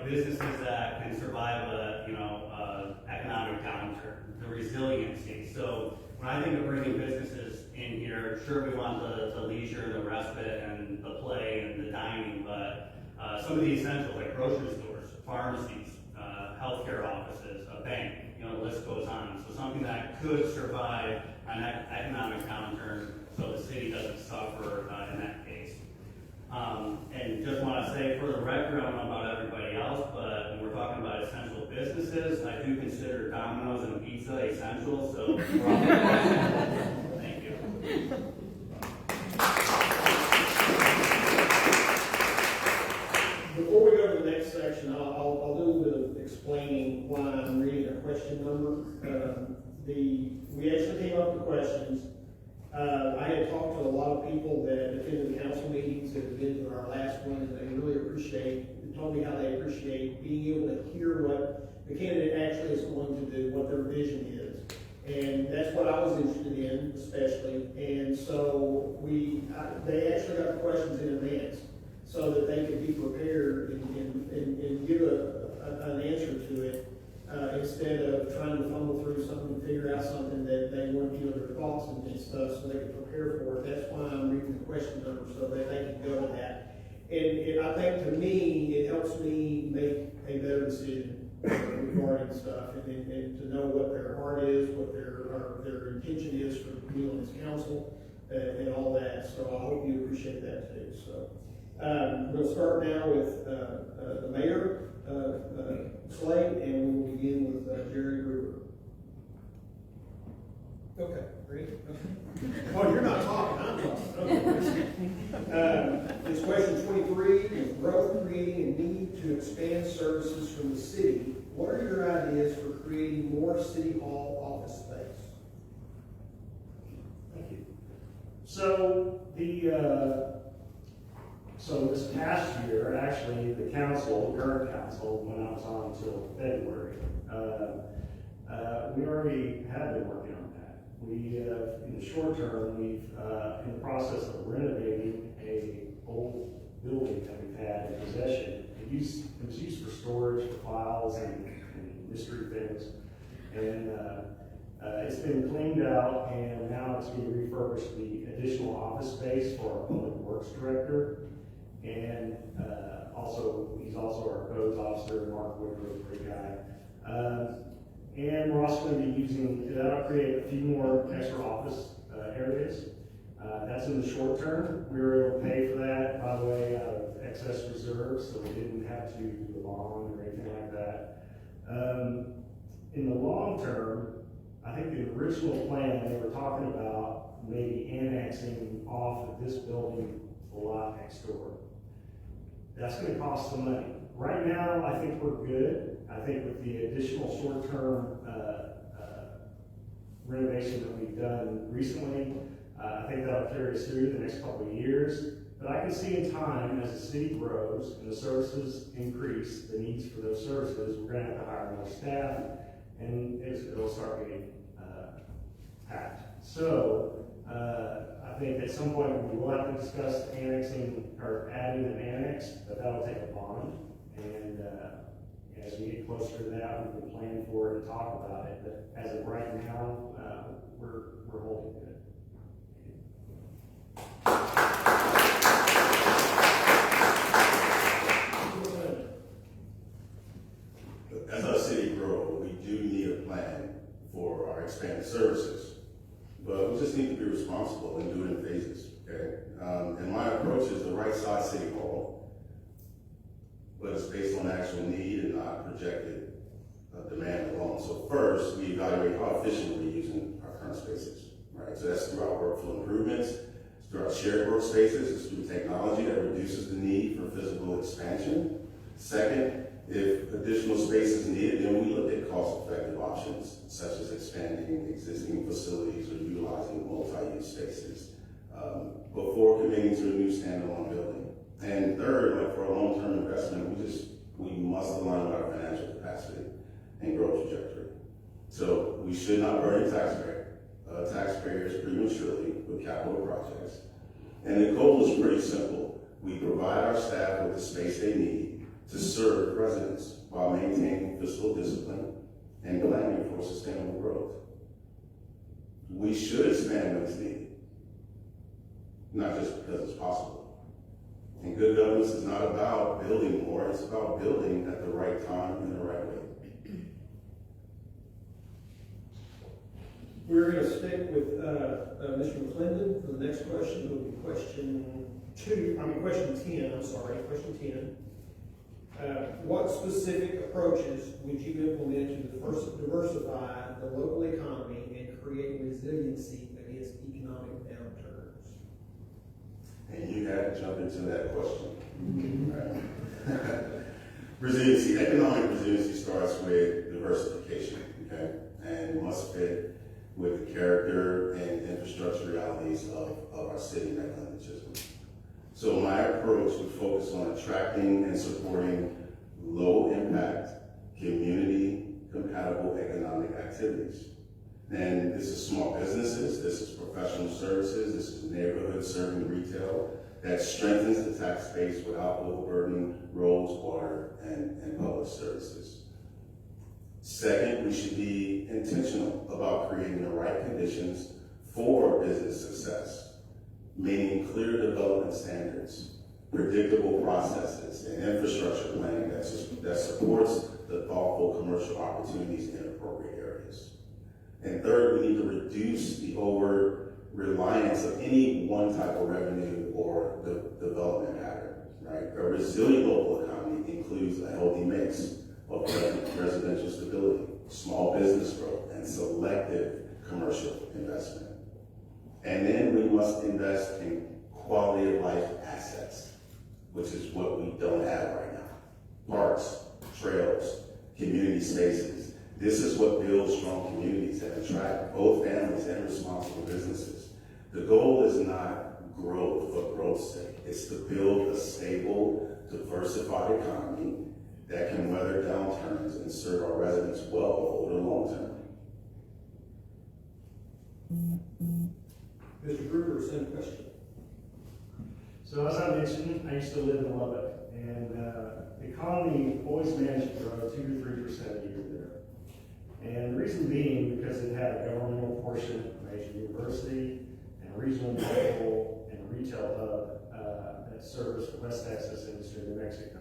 businesses that can survive a economic downturn, the resiliency. So when I think of bringing businesses in here, sure we want the leisure, the respite, and the play and the dining, but some of the essentials like grocery stores, pharmacies, healthcare offices, a bank, the list goes on. So something that could survive an economic downturn so the city doesn't suffer in that case. And just want to say for the record, I don't know about everybody else, but when we're talking about essential businesses, I do consider Domino's and pizza essential, so we're all thank you. Before we go to the next section, I'll do a bit of explaining why I'm reading a question number. We actually came up with questions. I had talked to a lot of people that attended the council meetings that have been to our last one, and they really told me how they appreciate being able to hear what the candidate actually is going to do, what their vision is. And that's what I was interested in, especially. And so they actually got the questions in advance so that they could be prepared and give an answer to it. instead of trying to fumble through something to figure out something that they want to give their thoughts and stuff so they can prepare for it. That's why I'm reading the question number so that they can go to that. And I think to me, it helps me make a better decision regarding stuff and to know what their heart is, what their intention is for me on this council and all that. So I hope you appreciate that too. So we'll start now with the mayor slate, and we will begin with Jerry Brewer. Okay, ready? Okay. Oh, you're not talking, I'm talking. Okay. It's question 23, is growth creating a need to expand services from the city. What are your ideas for creating more city hall office space? Thank you. So so this past year, actually, the current council, when I was on until February, we already have been working on that. We in the short term, we've in the process of renovating a old building that we've had in possession. It was used for storage for files and mystery things, and it's been cleaned out, and now it's being refurbished to be additional office space for our public works director, and he's also our codes officer, Mark Woodruff, great guy. And we're also going to be using, that'll create a few more extra office areas. That's in the short term. We were able to pay for that by the way out of excess reserves, so we didn't have to do a bond or anything like that. In the long term, I think the original plan, they were talking about maybe annexing off of this building the lot next door. That's going to cost some money. Right now, I think we're good. I think with the additional short-term renovation that we've done recently, I think that'll carry us through the next couple of years. But I can see in time, as the city grows and the services increase, the needs for those services, we're going to have to hire more staff, and it'll start getting packed. So I think at some point we will have to discuss annexing or adding an annex, but that'll take a bond. And as we get closer to that, we can plan for it and talk about it. But as of right now, we're holding good. As our city grows, we do need a plan for our expanded services, but we just need to be responsible and do it in phases, okay? And my approach is the right size city hall, but it's based on actual need and not projected demand alone. So first, we evaluate how efficient we're using our current spaces, right? So that's through our workflow improvements, it's through our shared workspaces, it's through technology that reduces the need for physical expansion. Second, if additional space is needed, then we look at cost-effective options, such as expanding existing facilities or utilizing multi-use spaces before committing to a new standalone building. And third, like for a long-term investment, we must align with our financial capacity and growth trajectory. So we should not burden taxpayers prematurely with capital projects. And the goal is pretty simple. We provide our staff with the space they need to serve residents while maintaining fiscal discipline and planning for sustainable growth. We should expand when it's needed, not just because it's possible. And good governance is not about building more, it's about building at the right time in the right way. We're going to stick with Mr. McLendon for the next question. It'll be question 10. What specific approaches would you implement to diversify the local economy and create resiliency against economic downturns? And you had to jump into that question. Right. Resiliency, economic resiliency starts with diversification, okay? And must fit with the character and infrastructure realities of our city, McLendon-Chisholm. So my approach would focus on attracting and supporting low-impact, community-compatible economic activities. And this is small businesses, this is professional services, this is neighborhood serving retail that strengthens the tax base without overburdening roads, water, and public services. Second, we should be intentional about creating the right conditions for business success, meaning clear development standards, predictable processes, and infrastructure planning that supports the thoughtful commercial opportunities in appropriate areas. And third, we need to reduce the over-reliance of any one type of revenue or the development pattern, right? A resilient local economy includes a healthy mix of residential stability, small business growth, and selective commercial investment. And then we must invest in quality of life assets, which is what we don't have right now. Parks, trails, community spaces. This is what builds strong communities that attract both families and responsible businesses. The goal is not growth for growth's sake. It's to build a stable, diversified economy that can weather downturns and serve our residents well over the long term. Mr. Gruber, same question. So as I mentioned, I used to live in Lubbock, and the economy always managed to grow 2 to 3% a year there. And the reason being because it had a governmental portion, a major university, and a regional, local, and retail hub that serviced the West Texas industry in New Mexico.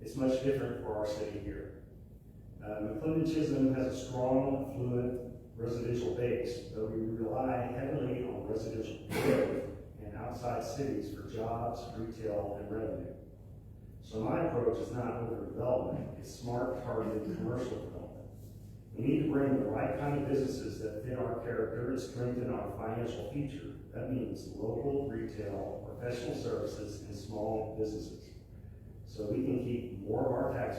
It's much different for our city here. McLendon-Chisholm has a strong, affluent residential base, but we rely heavily on residential growth in outside cities for jobs, retail, and revenue. So my approach is not overdevelopment, it's smart, targeted commercial development. We need to bring the right kind of businesses that fit our character and strengthen our financial future. That means local, retail, professional services, and small businesses. So we can keep more of our tax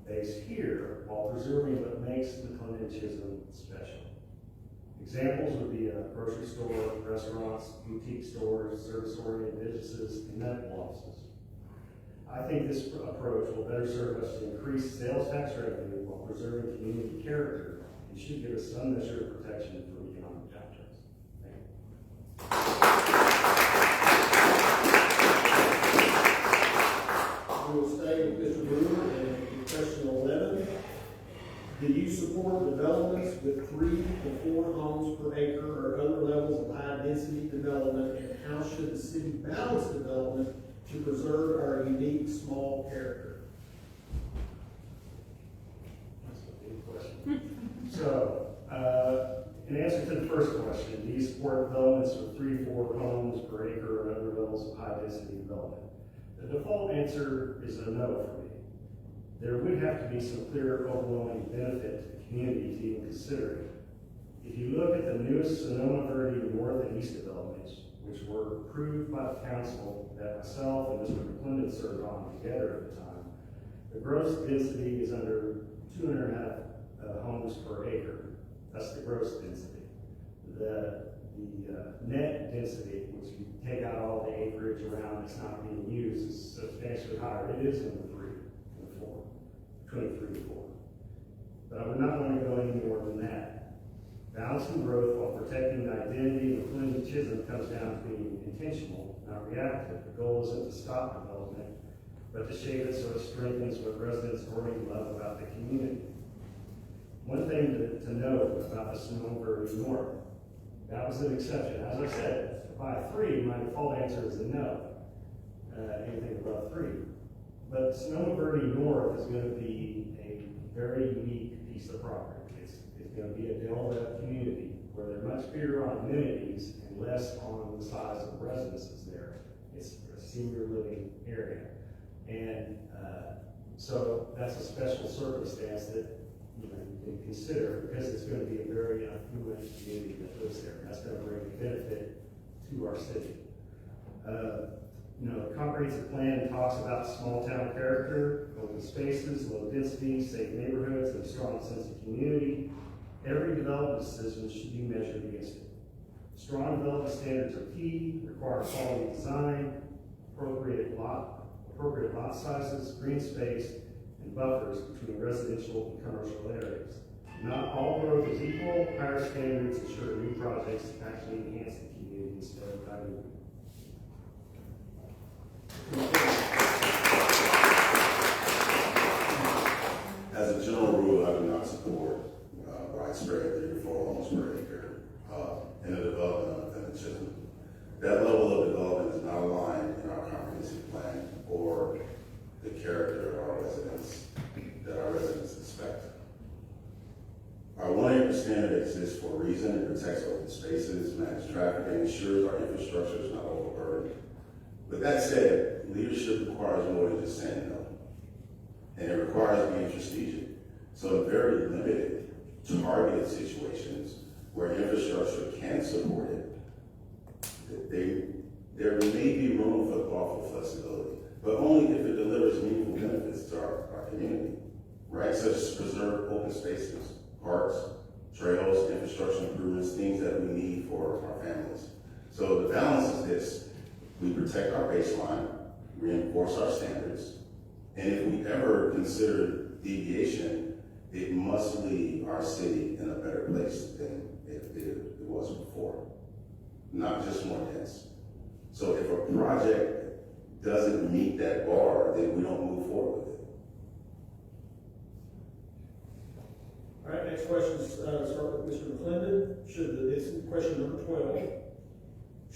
base here while preserving what makes McLendon-Chisholm special. Examples would be a grocery store, restaurants, boutique stores, service-oriented businesses, and medical offices. I think this approach will better serve us to increase sales tax revenue while preserving community character and should give us some measure of protection from economic downturns. Thank you. We will stay with Mr. Brewer and question 11. Do you support developments with 3 to 4 homes per acre or other levels of high density development, and how should the city balance development to preserve our unique small character? That's a big question. So, in answer to the first question, do you support developments with 3 to 4 homes per acre or other levels of high density development? The default answer is a no for me. There would have to be some clear overwhelming benefit to the community to even consider it. If you look at the newest Sonoma Verde North and East developments, which were approved by the council that myself and Mr. McLendon served on together at the time, the gross density is under 2.5 homes per acre. That's the gross density. The net density, which you take out all the acreage around that's not being used, is substantially higher. It is in the 3 and 4, between 3 and 4. But I would not want to go any more than that. Balancing growth while protecting the identity of McLendon-Chisholm comes down to being intentional, not reactive. The goal isn't to stop development, but to shape it so it strengthens what residents already love about the community. One thing to note about the Sonoma Verde North, that was an exception. As I said, by 3, my default answer is a no. Anything above 3. But Sonoma Verde North is going to be a very unique piece of property. It's going to be a Delta community where they're much bigger on amenities and less on the size of residences there. It's a senior living area. And so that's a special circumstance that you can consider, because it's going to be a very affluent community that lives there. That's going to bring a benefit to our city. The comprehensive plan talks about small town character, open spaces, low density, safe neighborhoods, and a strong sense of community. Every development decision should be measured against it. Strong development standards are key, require quality design, appropriate lot sizes, green space, and buffers between residential and commercial areas. Not all growth is equal. Higher standards ensure new projects actually enhance the community instead of dilute it. As a general rule, I do widespread, 3 to 4 homes per acre, in the development of McLendon-Chisholm. That level of development is not aligned in our comprehensive plan or the character of our residents, that our residents expect. Our 1-acre standard exists for a reason. It protects open spaces, manages traffic, and ensures our infrastructure is not overburdened. With that said, leadership requires more than just saying no. And it requires being strategic. So in very limited, targeted situations where infrastructure can support it, there may be room for thoughtful flexibility, but only if it delivers meaningful benefits to our community, right? Such as preserve open spaces, parks, trails, infrastructure improvements, things that we need for our families. So the balance is this: we protect our baseline, reinforce our standards, and if we ever consider deviation, it must leave our city in a better place than it was before, not just more dense. So if a project doesn't meet that bar, then we don't move forward with it. All right, next question, start with Mr. McLendon. It's question number 12.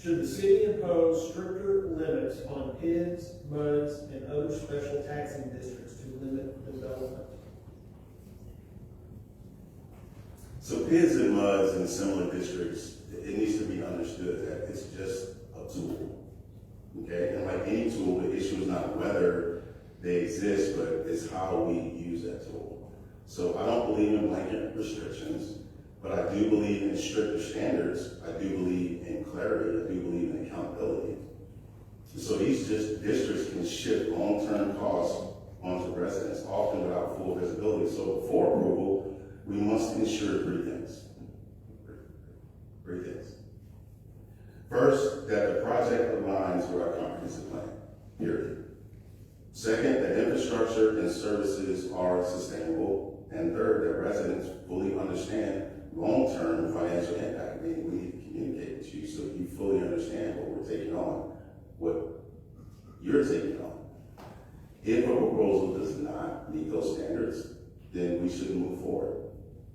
Should the city impose stricter limits on PIDs, MUDs, and other special taxing districts to limit development? So PIDs and MUDs in similar districts, it needs to be understood that it's just a tool, okay? And like any tool, the issue is not whether they exist, but it's how we use that tool. So I don't believe in blanket restrictions, but I do believe in stricter standards. I do believe in clarity. I do believe in accountability. So these districts can shift long-term costs onto residents, often without full visibility. So before approval, we must ensure 3 things. 3 things. First, that the project aligns with our comprehensive plan, period. Second, that infrastructure and services are sustainable. And third, that residents fully understand long-term financial impact. I mean, we need to communicate with you so you fully understand what we're taking on, what you're taking on. If a proposal does not meet those standards, then we shouldn't move forward.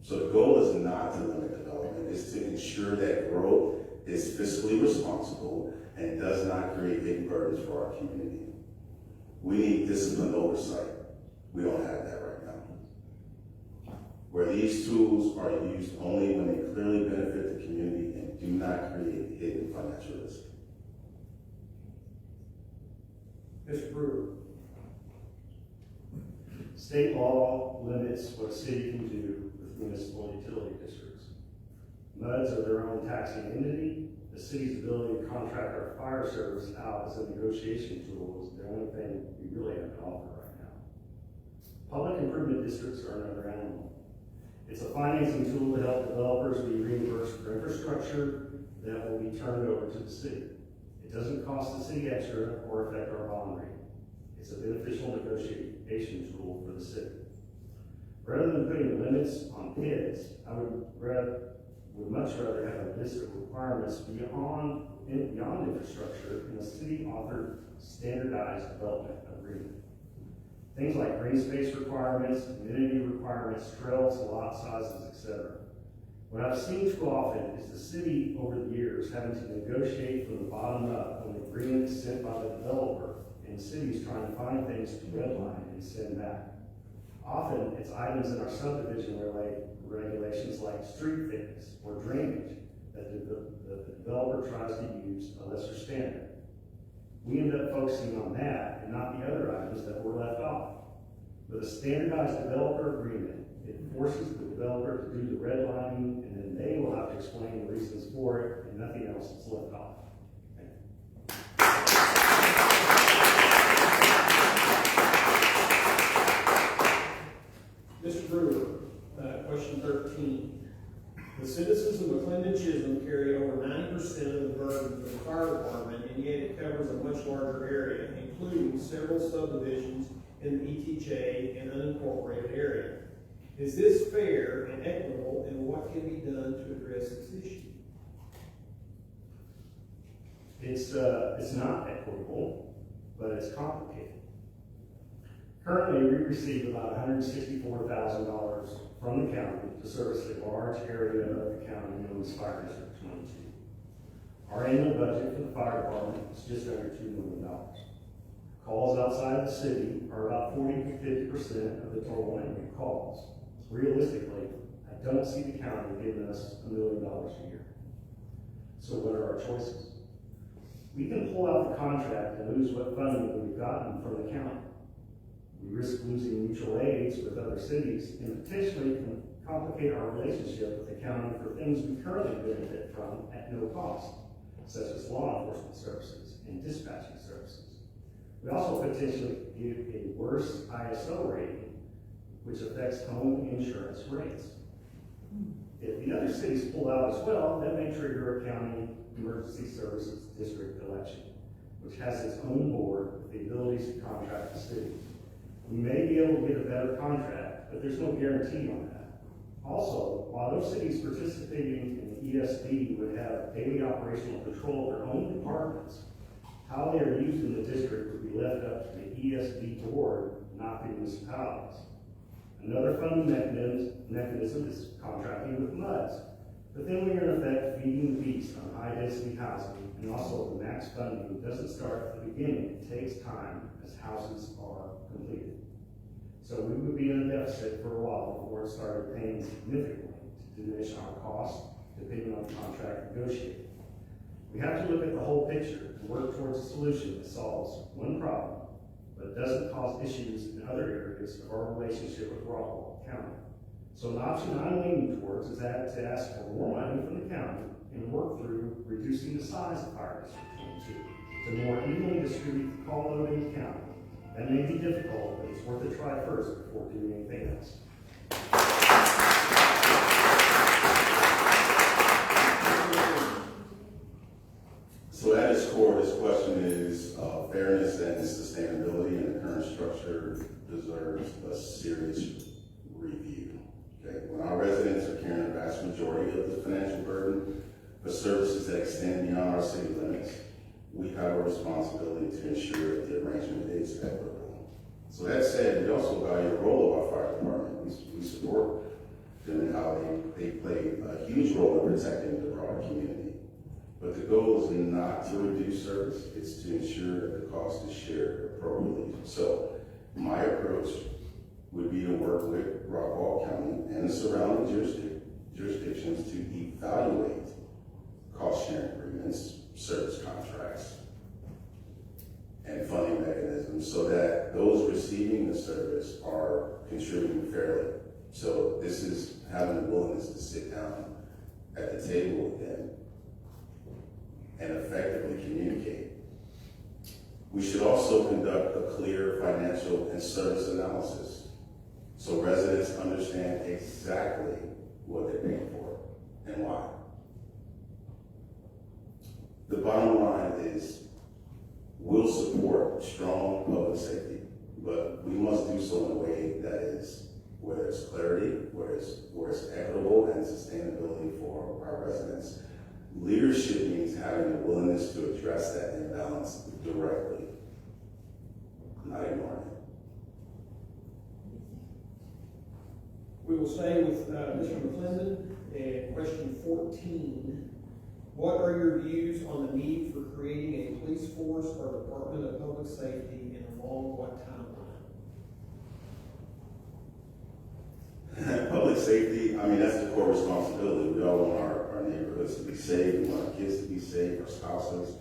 So the goal is not to limit development, it's to ensure that growth is fiscally responsible and does not create hidden burdens for our community. We need disciplined oversight. We don't have that right now. Where these tools are used only when they clearly benefit the community and do not create hidden financial risk. Mr. Brewer. State law limits what a city can do with municipal utility districts. MUDs are their own taxing entity. The city's ability to contract our fire service out as a negotiation tool is the only thing we really have to offer right now. Public improvement districts are another animal. It's a financing tool to help developers be reimbursed for infrastructure that will be turned over to the city. It doesn't cost the city extra or affect our bond rating. It's a beneficial negotiation tool for the city. Rather than putting limits on PIDs, I would much rather have a list of requirements beyond infrastructure in a city-authored standardized development agreement. Things like green space requirements, amenity requirements, trails, lot sizes, etc. What I've seen too often is the city over the years having to negotiate from the bottom up when the agreement is sent by the developer, and cities trying to find things to redline and send back. Often it's items in our subdivision regulations like street thickness or drainage that the developer tries to use a lesser standard. We end up focusing on that and not the other items that were left off. With a standardized developer agreement, it forces the developer to do the redlining, and then they will have to explain the reasons for it, and nothing else is left off. Mr. Brewer, question 13. The citizens of McLendon-Chisholm carry over 90% of the burden for the fire department, and yet it covers a much larger area, including several subdivisions in the ETJ and unincorporated area. Is this fair and equitable, and what can be done to address this issue? It's not equitable, but it's complicated. Currently, we receive about $164,000 from the county to service a large area of the county known as Fire District 22. Our annual budget for the fire department is just under $2 million. Calls outside of the city are about 40 to 50% of the total annual calls. Realistically, I don't see the county giving us $1 million a year. So what are our choices? We can pull out the contract and lose what funding that we've gotten from the county. We risk losing mutual aids with other cities and potentially can complicate our relationship with the county for things we currently benefit from at no cost, such as law enforcement services and dispatching services. We also potentially get a worse ISO rating, which affects home insurance rates. If the other cities pull out as well, that may trigger a county emergency services district election, which has its own board with the abilities to contract the city. We may be able to get a better contract, but there's no guarantee on that. Also, while those cities participating in the ESD would have daily operational control of their own departments, how they are used in the district would be left up to the ESD board, not the municipalities. Another funding mechanism is contracting with MUDs, but then we are in effect feeding the beast on high-density housing, and also the max funding doesn't start at the beginning. It takes time as houses are completed. So we would be in a deficit for a while before it started paying significantly to diminish our costs, depending on the contract negotiated. We have to look at the whole picture and work towards a solution that solves one problem, but doesn't cause issues in other areas of our relationship with Rockwall County. So an option I'm leaning towards is to ask for more money from the county and work through reducing the size of Fire District 22 to more evenly distribute the call load in the county. That may be difficult, but it's worth a try first before doing anything else. So at its core, this question is fairness and sustainability, and the current structure deserves a serious review. Okay? When our residents are carrying a vast majority of the financial burden for services that extend beyond our city limits, we have a responsibility to ensure that the arrangement is equitable. So that said, we also value the role of our fire department. We support them in how they play a huge role in protecting the broader community. But the goal is not to reduce service, it's to ensure that the cost is shared appropriately. So my approach would be to work with Rockwall County and the surrounding jurisdictions to evaluate cost sharing agreements, service contracts, and funding mechanisms so that those receiving the service are contributing fairly. So this is having the willingness to sit down at the table with them and effectively communicate. We should also conduct a clear financial and service analysis so residents understand exactly what they're paying for and why. The bottom line is we'll support strong public safety, but we must do so in a way that is where there's clarity, where it's equitable and sustainability for our residents. Leadership means having the willingness to address that imbalance directly, not ignoring it. We will stay with Mr. McLendon. And question 14. What are your views on the need for creating a police force or Department of Public Safety, and along what timeline? Public safety, I mean, that's the core responsibility. We all want our neighborhoods to be safe, we want our kids to be safe, our spouses,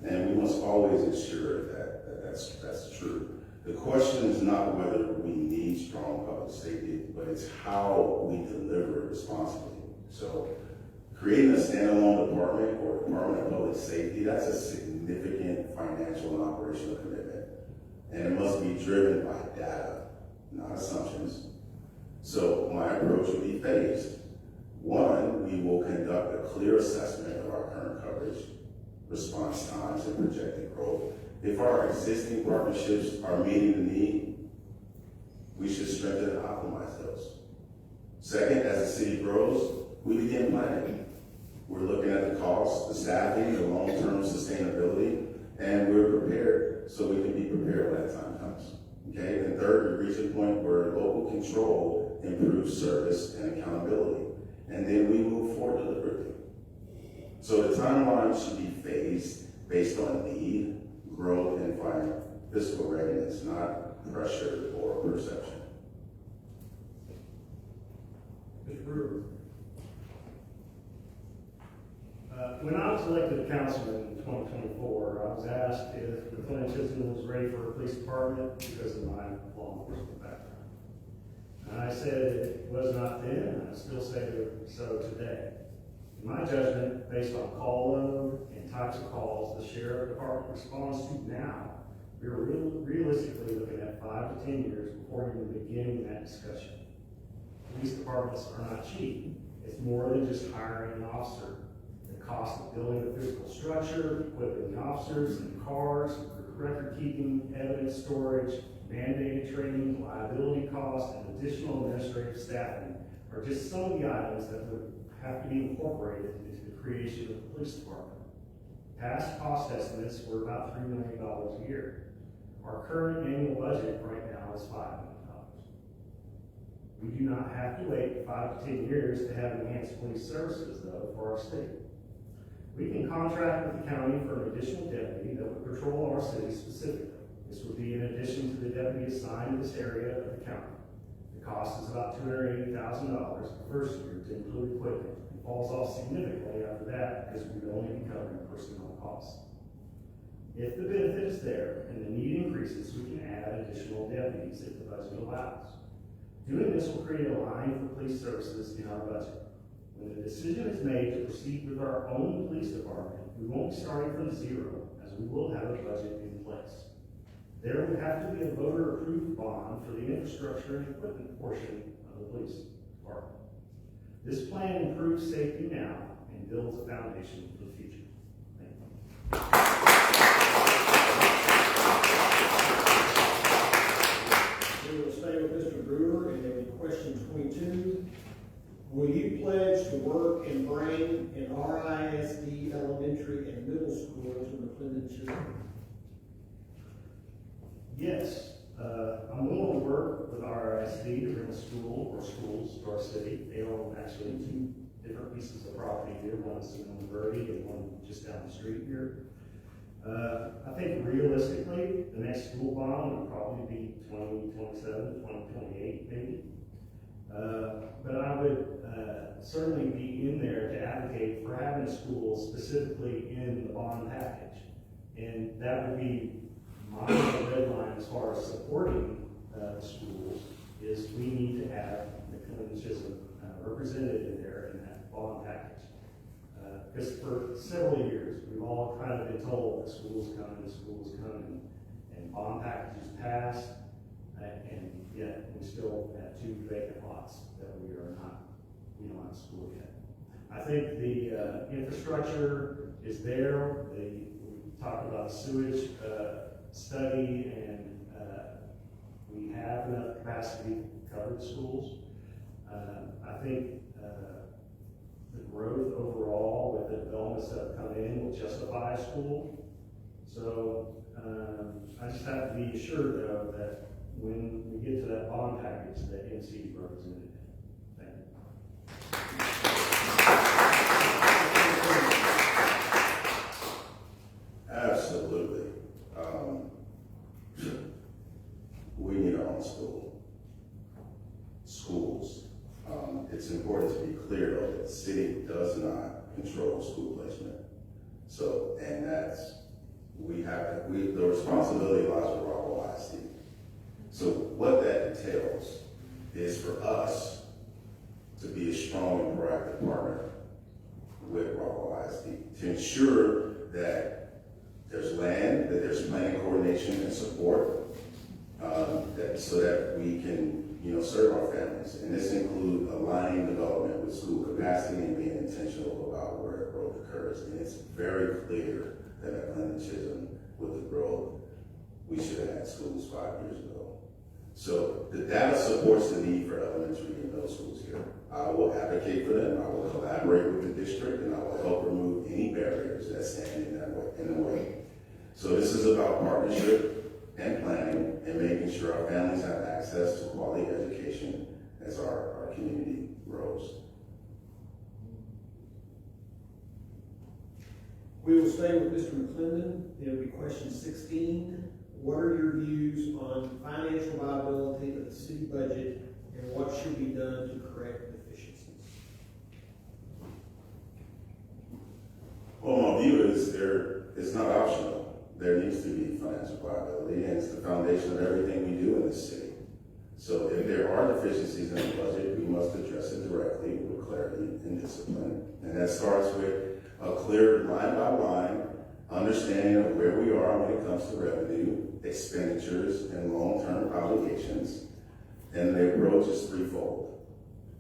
and we must always ensure that that's true. The question is not whether we need strong public safety, but it's how we deliver it responsibly. So creating a standalone department or Department of Public Safety, that's a significant financial and operational commitment. And it must be driven by data, not assumptions. So my approach would be phased. One, we will conduct a clear assessment of our current coverage, response times, and projected growth. If our existing partnerships are meeting the need, we should strengthen and optimize those. Second, as the city grows, we begin planning. We're looking at the costs, the staffing, the long-term sustainability, and we're prepared so we can be prepared when that time comes. Okay, and third, we reach a point where local control, improved service, and accountability. And then we move forward deliberately. So the timeline should be phased based on need, growth, and fiscal readiness, not pressure or perception. Mr. Brewer. When I was elected councilman in 2024, I was asked if McLendon-Chisholm was ready for a police department because of my law enforcement background. And I said it was not then, and I still say so today. In my judgment, based on call load and types of calls the sheriff department responds to now, we are realistically looking at 5 to 10 years before even beginning that discussion. Police departments are not cheap. It's more than just hiring an officer. The cost of building the physical structure, equipping the officers and cars, record keeping, evidence storage, mandated training, liability costs, and additional administrative staffing are just some of the items that would have to be incorporated into the creation of the police department. Past cost estimates were about $3 million a year. Our current annual budget right now is $5 million. We do not have to wait 5 to 10 years to have enhanced police services, though, for our state. We can contract with the county for an additional deputy that would patrol our city specifically. This would be in addition to the deputy assigned to this area of the county. The cost is about $280,000 the first year to include equipment, and falls off significantly after that because we would only be covering personnel costs. If the benefit is there and the need increases, we can add additional deputies if the budget allows. Doing this will create a line for police services in our budget. When the decision is made to proceed with our own police department, we won't be starting from zero, as we will have a budget in place. There would have to be a voter-approved bond for the infrastructure and equipment portion of the police department. This plan improves safety now and builds a foundation for the future. Thank you. We will stay with Mr. Brewer, and then question 22. Will you pledge to work and bring an RISD elementary and middle school to McLendon-Chisholm? Yes, I'm willing to work with RISD to bring a school or schools to our city. They own actually 2 different pieces of property here, one's in Verde and one just down the street here. I think realistically, the next school bond would probably be 2027, 2028 maybe. But I would certainly be in there to advocate for having a school specifically in the bond package. And that would be my red line as far as supporting the schools, is we need to have McLendon-Chisholm represented in there in that bond package. Because for several years, we've all kind of been told the school's coming, and bond packages passed, and yet we still have 2 vacant lots that we are not in school yet. I think the infrastructure is there. We talked about sewage study, and we have enough capacity to cover the schools. I think the growth overall with the developments that have come in will justify a school. So I just have to be assured, though, that when we get to that bond package, that MC is represented. Thank you. Absolutely. We need our own schools. It's important to be clear, though, that the city does not control school placement. So, and the responsibility lies with Rockwell ISD. So what that entails is for us to be a strong and proactive partner with Rockwell ISD to ensure that there's land, that there's planning coordination and support, so that we can, serve our families. And this includes aligning development with school capacity and being intentional about where growth occurs. And it's very clear that at McLendon-Chisholm, with the growth, we should have had schools 5 years ago. So the data supports the need for elementary and middle schools here. I will advocate for them. I will collaborate with the district, and I will help remove any barriers that stand in the way. So this is about partnership and planning and making sure our families have access to quality education community grows. We will stay with Mr. McLendon. It'll be question 16. What are your views on financial viability of the city budget and what should be done to correct deficiencies? Well, my view is it's not optional. There needs to be financial viability, and it's the foundation of everything we do in this city. So if there are deficiencies in the budget, we must address it directly with clarity and discipline. And that starts with a clear line-by-line understanding of where we are when it comes to revenue, expenditures, and long-term obligations. And the approach is threefold.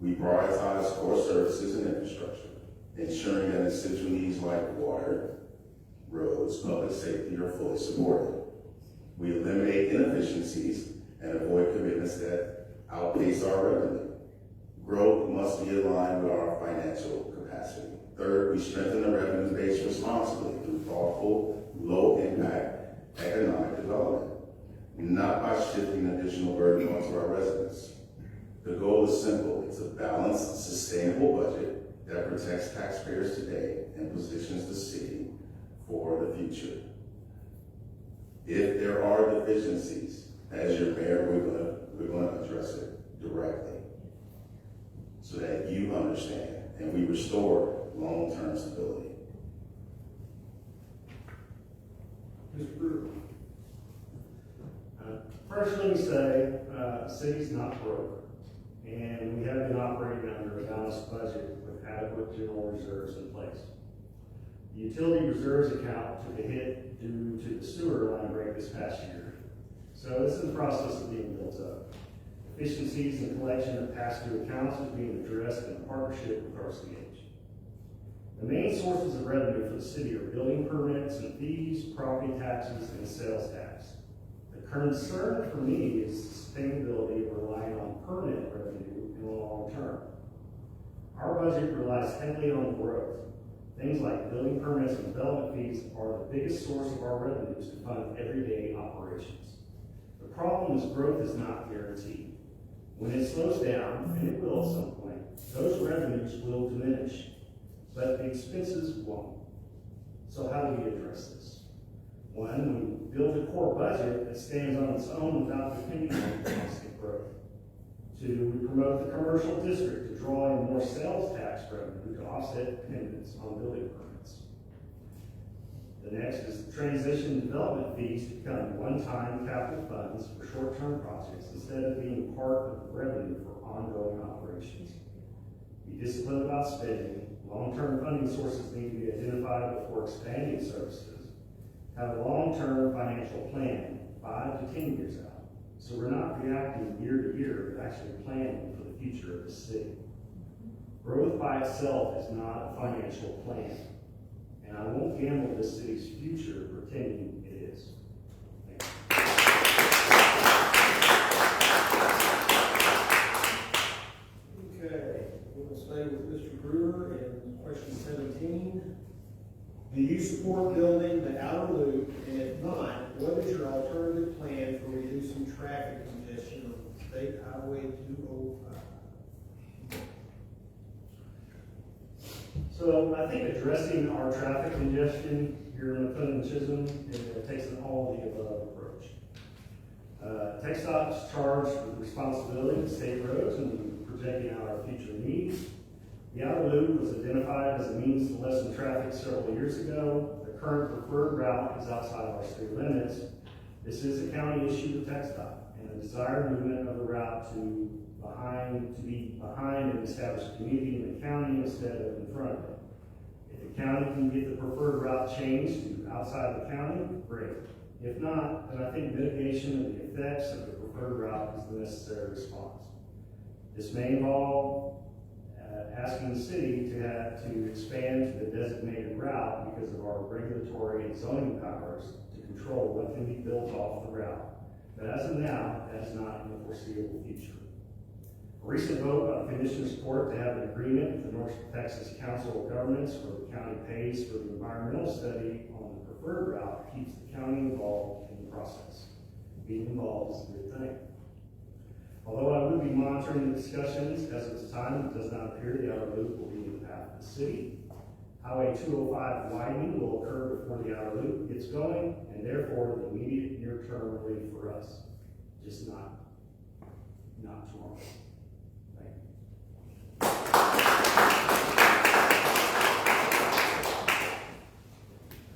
We prioritize core services and infrastructure, ensuring that essential needs like water, roads, public safety are fully supported. We eliminate inefficiencies and avoid commitments that outpace our revenue. Growth must be aligned with our financial capacity. Third, we strengthen the revenue base responsibly through thoughtful, low-impact economic development, not by shifting additional burden onto our residents. The goal is simple. It's a balanced, sustainable budget that protects taxpayers today and positions the city for the future. If there are deficiencies, as your mayor, we're going to address it directly so that you understand and we restore long-term stability. Mr. Brewer. First, let me say, the city's not broke, and we have been operating under a balanced budget with adequate general reserves in place. The utility reserves account took a hit due to the sewer line break this past year, so this is the process of being built up. Efficiencies in collection of past due accounts is being addressed in partnership with RCH. The main sources of revenue for the city are building permits and fees, property taxes, and sales tax. The concern for me is the sustainability of relying on permanent revenue in the long term. Our budget relies heavily on growth. Things like building permits and development fees are the biggest source of our revenues to fund everyday operations. The problem is growth is not guaranteed. When it slows down, and it will at some point, those revenues will diminish, but the expenses won't. So how do we address this? One, we build a core budget that stands on its own without depending on constant growth. Two, we promote the commercial district to draw in more sales tax revenue to offset dependence on building permits. The next is the transition development fees to become one-time capital funds for short-term projects instead of being part of the revenue for ongoing operations. Be disciplined about spending. Long-term funding sources need to be identified before expanding services. Have a long-term financial plan, 5 to 10 years out. So we're not reacting year to year, but actually planning for the future of the city. Growth by itself is not a financial plan. And I won't gamble this city's future pretending it is. Okay, we will stay with Mr. Brewer in question 17. Do you support building the outer loop? And if not, what is your alternative plan for reducing traffic congestion on State Highway 205? So I think addressing our traffic congestion here in McLendon-Chisholm takes an all-of-the-above approach. TxDOT is charged with responsibility to state roads and projecting out our future needs. The outer loop was identified as a means to lessen traffic several years ago. The current preferred route is outside of our city limits. This is a county issue with TxDOT, and the desired movement of the route to be behind an established community in the county instead of in front of it. If the county can get the preferred route changed to outside the county, great. If not, then I think mitigation of the effects of the preferred route is the necessary response. This may involve asking the city to expand to the designated route because of our regulatory and zoning powers to control what can be built off the route. But as of now, that is not in the foreseeable future. A recent vote by the commissioner's support to have an agreement with the North Texas Council of Governments where the county pays for the environmental study on the preferred route keeps the county involved in the process. Being involved is a good thing. Although I will be monitoring the discussions, as of this time, it does not appear the outer loop will be in the path of the city. Highway 205 widening will occur before the outer loop gets going, and therefore the immediate near-term relief for us, just not tomorrow.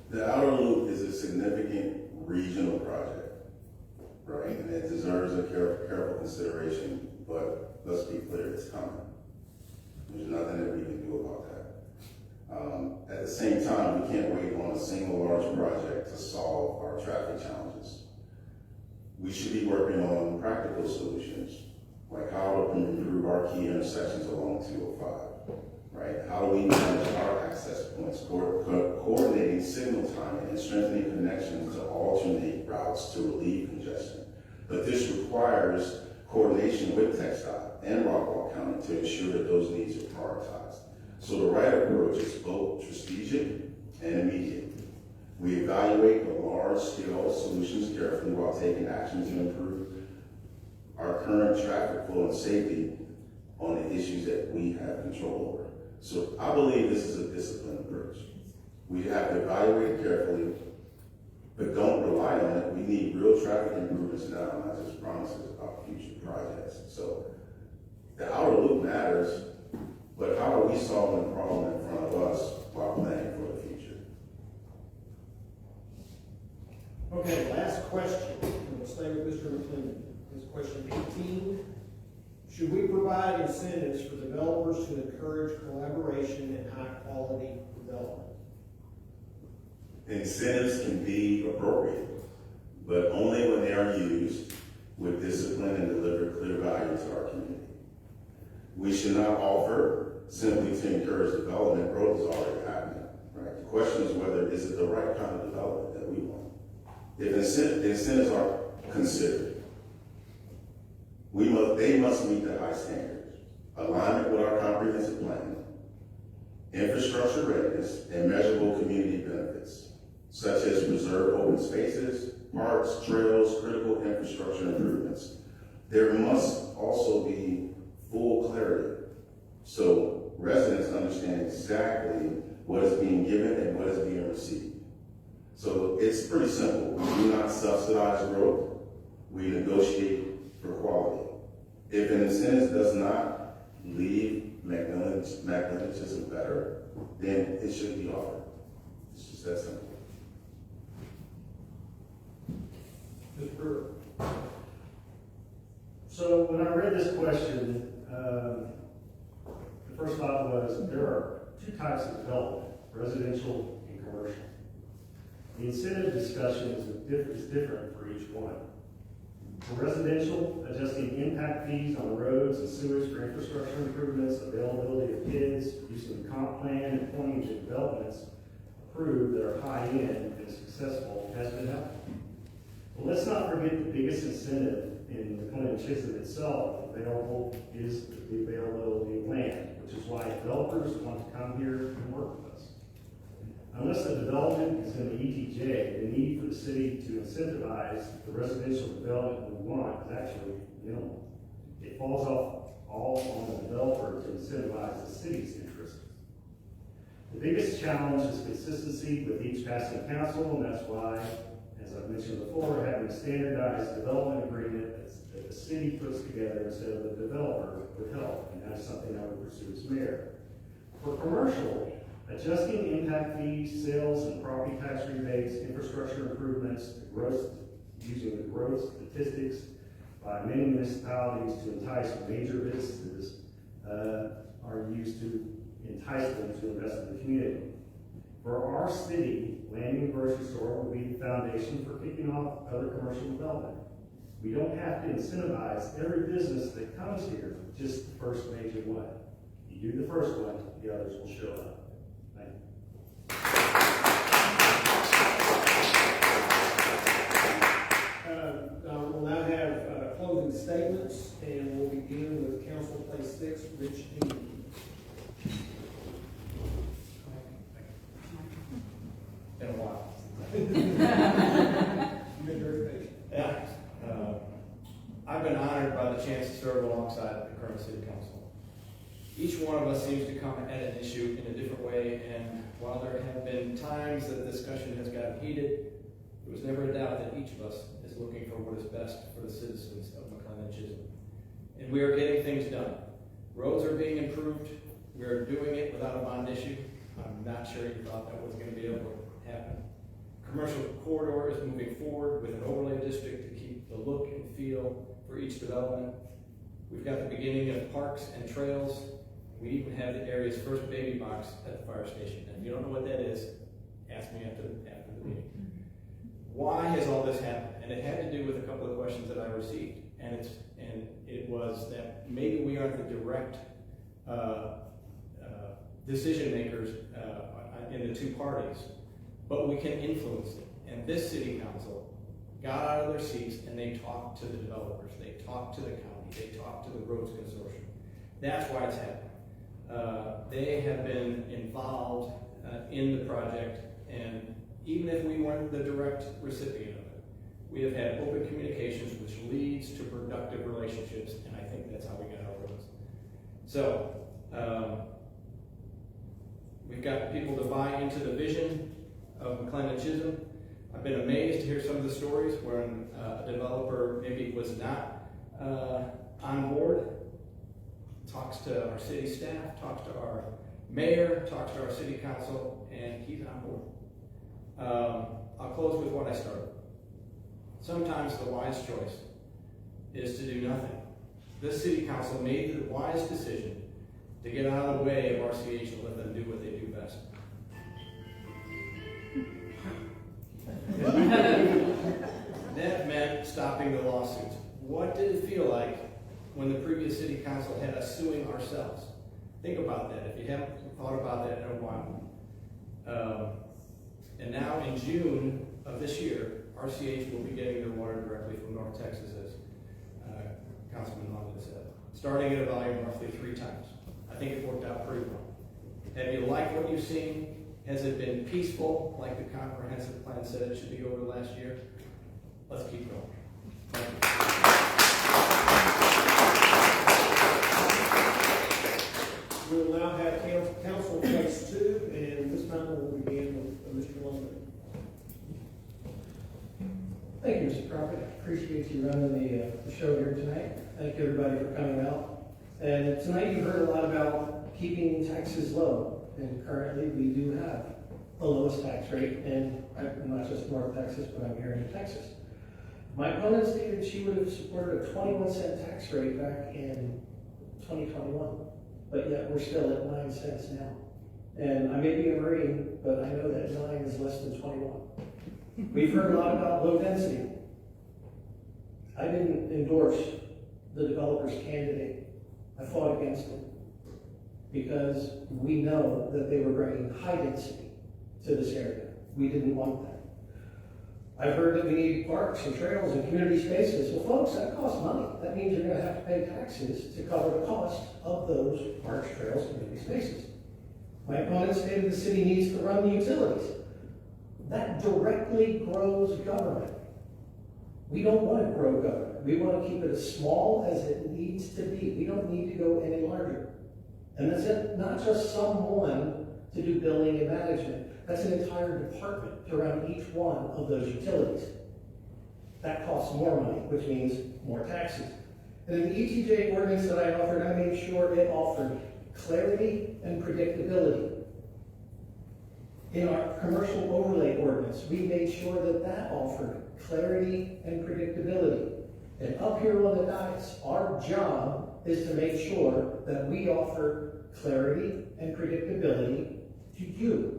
The outer loop is a significant regional project, right? And it deserves a careful consideration, but let's be clear, it's coming. There's nothing that we can do about that. At the same time, we can't wait on a single large project to solve our traffic challenges. We should be working on practical solutions, like how to improve our key intersections along 205, right? How do we manage our access points, coordinating signal timing and strengthening connections to alternate routes to relieve congestion. But this requires coordination with TxDOT and Rockwall County to ensure that those needs are prioritized. So the right approach is both strategic and immediate. We evaluate the large-scale solutions carefully while taking actions to improve our current traffic flow and safety on the issues that we have control over. So I believe this is a disciplined approach. We have to evaluate it carefully, but don't rely on it. We need real traffic improvements now, not just promises about future projects. So the outer loop matters, but how are we solving the problem in front of us while planning for the future? Okay, last question. We'll stay with Mr. McLendon. This is question 18. Should we provide incentives for developers to encourage collaboration and high-quality development? Incentives can be appropriate, but only when they are used with discipline and deliver clear value to our community. We should not offer simply to encourage development. Growth is already happening, right? The question is whether is it the right kind of development that we want. If incentives are considered, they must meet the high standards, alignment with our comprehensive plan, infrastructure readiness, and measurable community benefits, such as preserved open spaces, parks, trails, critical infrastructure improvements. There must also be full clarity, so residents understand exactly what is being given and what is being received. So it's pretty simple. We do not subsidize growth. We negotiate for quality. If an incentive does not leave McLendon-Chisholm better, then it should be offered. It's just that simple. Mr. Brewer. So when I read this question, the first thought was there are two types of development, residential and commercial. The incentive discussion is different for each one. For residential, adjusting impact fees on roads and sewers for infrastructure improvements, availability of kids, using the comp plan, and pointing to developments approved that are high-end and successful has been helpful. But let's not forget the biggest incentive in McLendon-Chisholm itself available is the availability of land, which is why developers want to come here and work with us. Unless the development is in the ETJ, the need for the city to incentivize the residential development we want is actually minimal. It falls off all on the developer to incentivize the city's interest. The biggest challenge is consistency with each passing council, and that's why, as I've mentioned before, having a standardized development agreement that the city puts together instead of the developer would help, and that's something I would pursue as mayor. For commercial, adjusting impact fees, sales and property tax rebates, infrastructure improvements, using the growth statistics by many municipalities to entice major businesses are used to entice them to invest in the community. For our city, landing a grocery store will be the foundation for kicking off other commercial development. We don't have to incentivize every business that comes here, just the first major one. You do the first one, the others will show up. We'll now have closing statements, and we'll begin with Council Place 6, Rich Dean. In a while. You've been very patient. Yeah. I've been honored by the chance to serve on the city council. Each one of us seems to come at an issue in a different way, and while there have been times that discussion has gotten heated, there was never a doubt that each of us is looking for what is best for the citizens of McLendon-Chisholm. And we are getting things done. Roads are being improved. We are doing it without a bond issue. I'm not sure you thought that was going to be able to happen. Commercial corridor is moving forward with an overlay district to keep the look and feel for each development. We've got the beginning of parks and trails. We even have the area's first baby box at the fire station. And if you don't know what that is, ask me after the meeting. Why has all this happened? And it had to do with a couple of questions that I received. And it was that maybe we aren't the direct decision makers in the two parties, but we can influence it. And this city council got out of their seats and they talked to the developers, they talked to the county, they talked to the roads consortium. That's why it's happening. They have been involved in the project, and even if we weren't the direct recipient of it, we have had open communications which leads to productive relationships, and I think that's how we got our roads. So, we've got people to buy into the vision of McLendon-Chisholm. I've been amazed to hear some of the stories when a developer maybe was not on board, talks to our city staff, talks to our mayor, talks to our city council, and he's on board. I'll close with what I started. Sometimes the wise choice is to do nothing. This city council made the wise decision to get out of the way of RCH and let them do what they do best. That meant stopping the lawsuits. What did it feel like when the previous city council had us suing ourselves? Think about that if you haven't thought about that in a while. And now in June of this year, RCH will be getting their water directly from North Texas, as Councilman London said, starting at a volume roughly 3 times. I think it worked out pretty well. Have you liked what you've seen? Has it been peaceful, like the comprehensive plan said it should be over last year? Let's keep going. Thank you. We will now have council place 2, and this time we'll begin with Mr. London. Thank you, Mr. Crawford. Appreciate you running the show here tonight. Thank you, everybody, for coming out. And tonight you heard a lot about keeping taxes low. And currently we do have the lowest tax rate in not just North Texas, but I'm here in Texas. My opponent stated she would have supported a 21-cent tax rate back in 2021, but yet we're still at 9 cents now. And I may be a Marine, but I know that 9 is less than 21. We've heard a lot about low density. I didn't endorse the developer's candidate. I fought against him because we know that they were bringing high density to this area. We didn't want that. I've heard that we need parks and trails and community spaces. Well, folks, that costs money. That means you're going to have to pay taxes to cover the cost of those parks, trails, community spaces. My opponent stated the city needs to run the utilities. That directly grows government. We don't want to grow government. We want to keep it as small as it needs to be. We don't need to go any larger. And that's it, not just someone to do billing and management. That's an entire department to run each one of those utilities. That costs more money, which means more taxes. And in the ETJ ordinance that I offered, I made sure it offered clarity and predictability. In our commercial overlay ordinance, we made sure that that offered clarity and predictability. And up here on the dais, our job is to make sure that we offer clarity and predictability to you.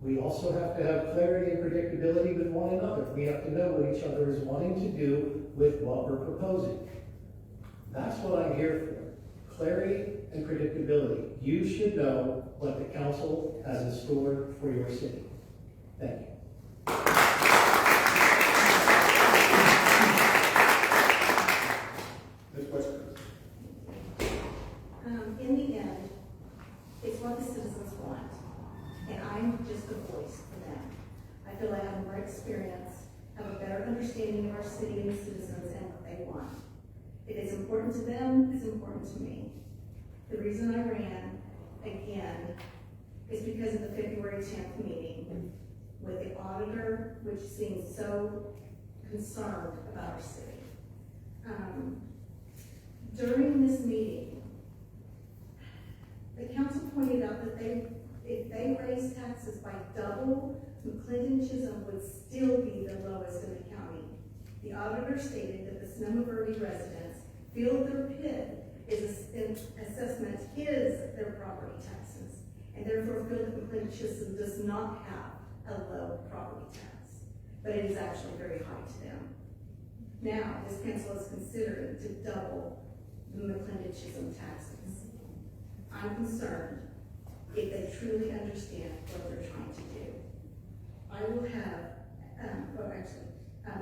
We also have to have clarity and predictability with one another. We have to know what each other is wanting to do with what we're proposing. That's what I'm here for. Clarity and predictability. You should know what the council has in store for your city. Thank you. Next question. In the end, it's what the citizens want, and I'm just a voice for them. I feel I have more experience, have a better understanding of our city and the citizens and what they want. If it's important to them, it's important to me. The reason I ran again is because of the February 10th meeting with the auditor, which seemed so concerned about our city. During this meeting, the council pointed out that if they raised taxes by double, McLendon-Chisholm would still be the lowest in the county. The auditor stated that the Sonoma Verde residents feel their PID assessment is their property taxes, and therefore feel that McLendon-Chisholm does not have a low property tax, but it is actually very high to them. Now, this council is considering to double the McLendon-Chisholm taxes. I'm concerned if they truly understand what they're trying to do. I will have,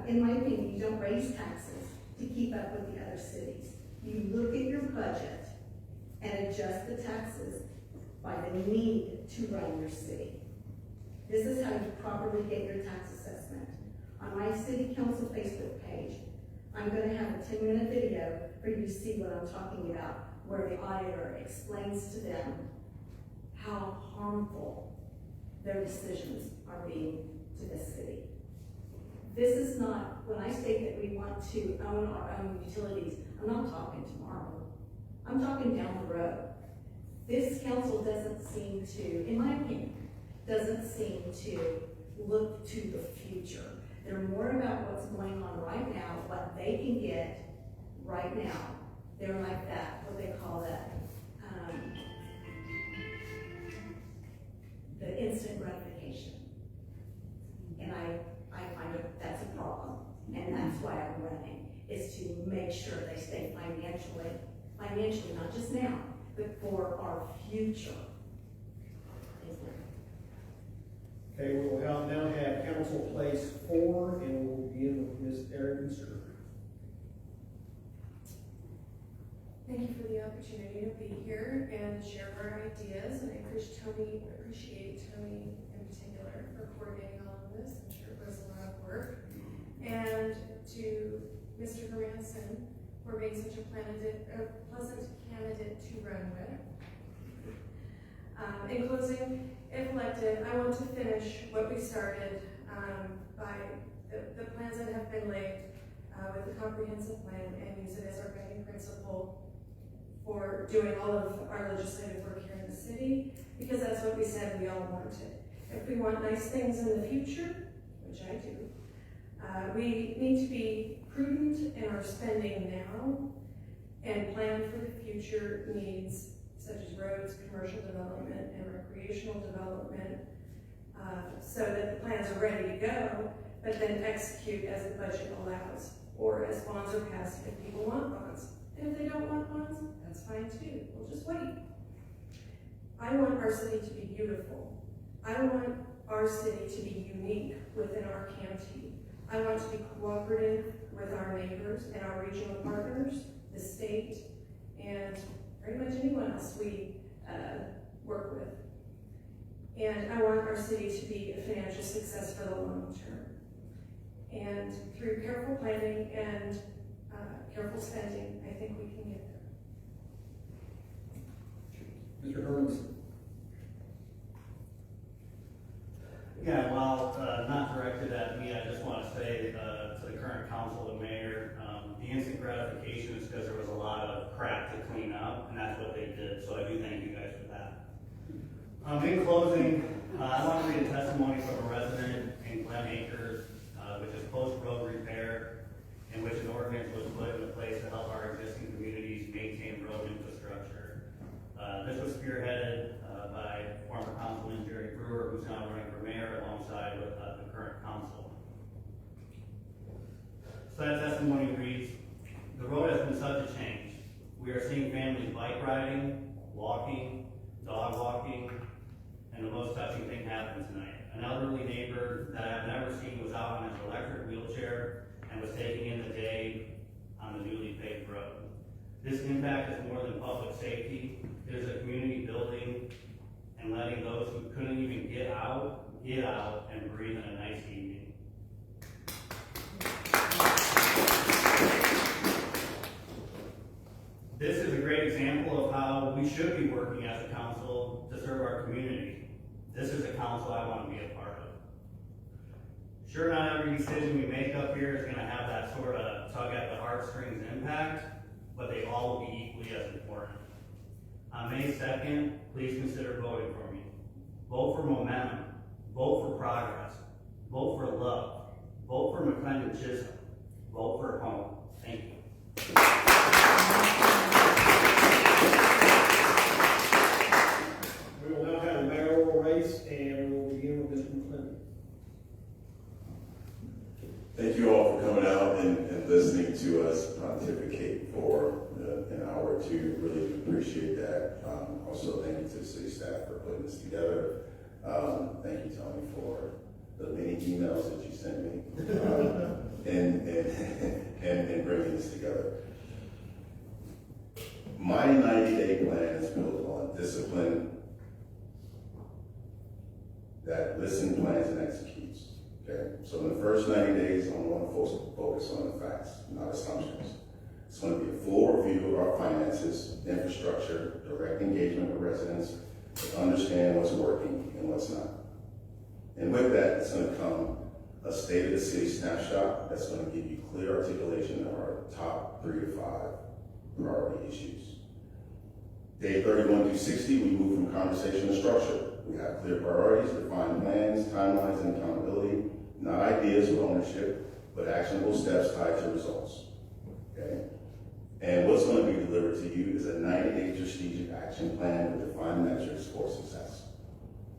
in my opinion, you don't raise taxes to keep up with the other cities. You look at your budget and adjust the taxes by the need to run your city. This is how you properly get your tax assessment. On my city council Facebook page, I'm going to have a 10-minute video for you to see what I'm talking about, where the auditor explains to them how harmful their decisions are being to this city. This is not, when I state that we want to own our own utilities, I'm not talking tomorrow. I'm talking down the road. This council doesn't seem to, in my opinion, doesn't seem to look to the future. They're more about what's going on right now, what they can get right now. They're like that, what they call that, the instant gratification. And I find that's a problem. And that's why I'm running, is to make sure they stay financially, not just now, but for our future. Okay, we will now have council place 4, and we'll begin with Ms. Erin. Thank you for the opportunity to be here and share our ideas, and I appreciate Tony in particular for coordinating all of this. I'm sure it was a lot of work. And to Mr. Hermanson for being such a pleasant candidate to run with. In closing, if elected, I want to finish what we started by the plans that have been laid with the comprehensive plan and use it as our guiding principle for doing all of our legislative work here in the city, because that's what we said we all wanted. If we want nice things in the future, which I do, we need to be prudent in our spending now and plan for the future needs such as roads, commercial development, and recreational development, so that the plans are ready to go, but then execute as the budget allows, or as bonds are passed if people want bonds. And if they don't want bonds, that's fine too. We'll just wait. I want our city to be beautiful. I want our city to be unique within our county. I want to be cooperative with our neighbors and our regional partners, the state, and pretty much anyone else we work with. And I want our city to be a financial success for the long term. And through careful planning and careful spending, I think we can get there. Mr. Hermanson. Yeah, while not directed at me, I just want to say to the current council and mayor, the instant gratification is because there was a lot of crap to clean up, and that's what they did. So I do thank you guys for that. In closing, I want to read a testimony from a resident in Glen Acres, which is post-road repair, in which an ordinance was put into place to help our existing communities maintain road infrastructure. This was spearheaded by former Councilman Jerry Brewer, who's now running for mayor alongside with the current council. So that testimony reads, the road has been such a change. We are seeing families bike riding, walking, dog walking, and the most touching thing happened tonight. An elderly neighbor that I've never seen was out on his electric wheelchair and was taking in the day on the newly paved road. This impact is more than public safety. It is a community building and letting those who couldn't even get out and breathe in a nice evening. how we should be working as a council to serve our community. This is a council I want to be a part of. Sure, not every decision we make up here is gonna have that sort of tug at the heartstrings impact, but they all will be equally as important. On May 2nd, please consider voting for me. Vote for momentum, vote for progress, vote for love, vote for McLendon-Chisholm, vote for home. Thank you. We will now have a mayoral race, and we will begin with Mr. McLendon. Thank you all for coming out and listening to us pontificate for an hour or two. Really appreciate that. Also, thank you to the city staff for putting this together. Thank you, Tony, for the many emails that you sent me and bringing this together. My 90-day plan is built on discipline that listens, plans, and executes. Okay, so in the first 90 days, I want to focus on the facts, not assumptions. It's going to be a full review of our finances, infrastructure, direct engagement with residents to understand what's working and what's not. And with that, it's going to come a state of the city snapshot that's going to give you clear articulation of our top 3 to 5 priority issues. Day 31 through 60, we move from conversation to structure. We have clear priorities, defined plans, timelines, and accountability, not ideas with ownership, but actionable steps tied to results. Okay? And what's going to be delivered to you is a 90-day strategic action plan with defined metrics for success.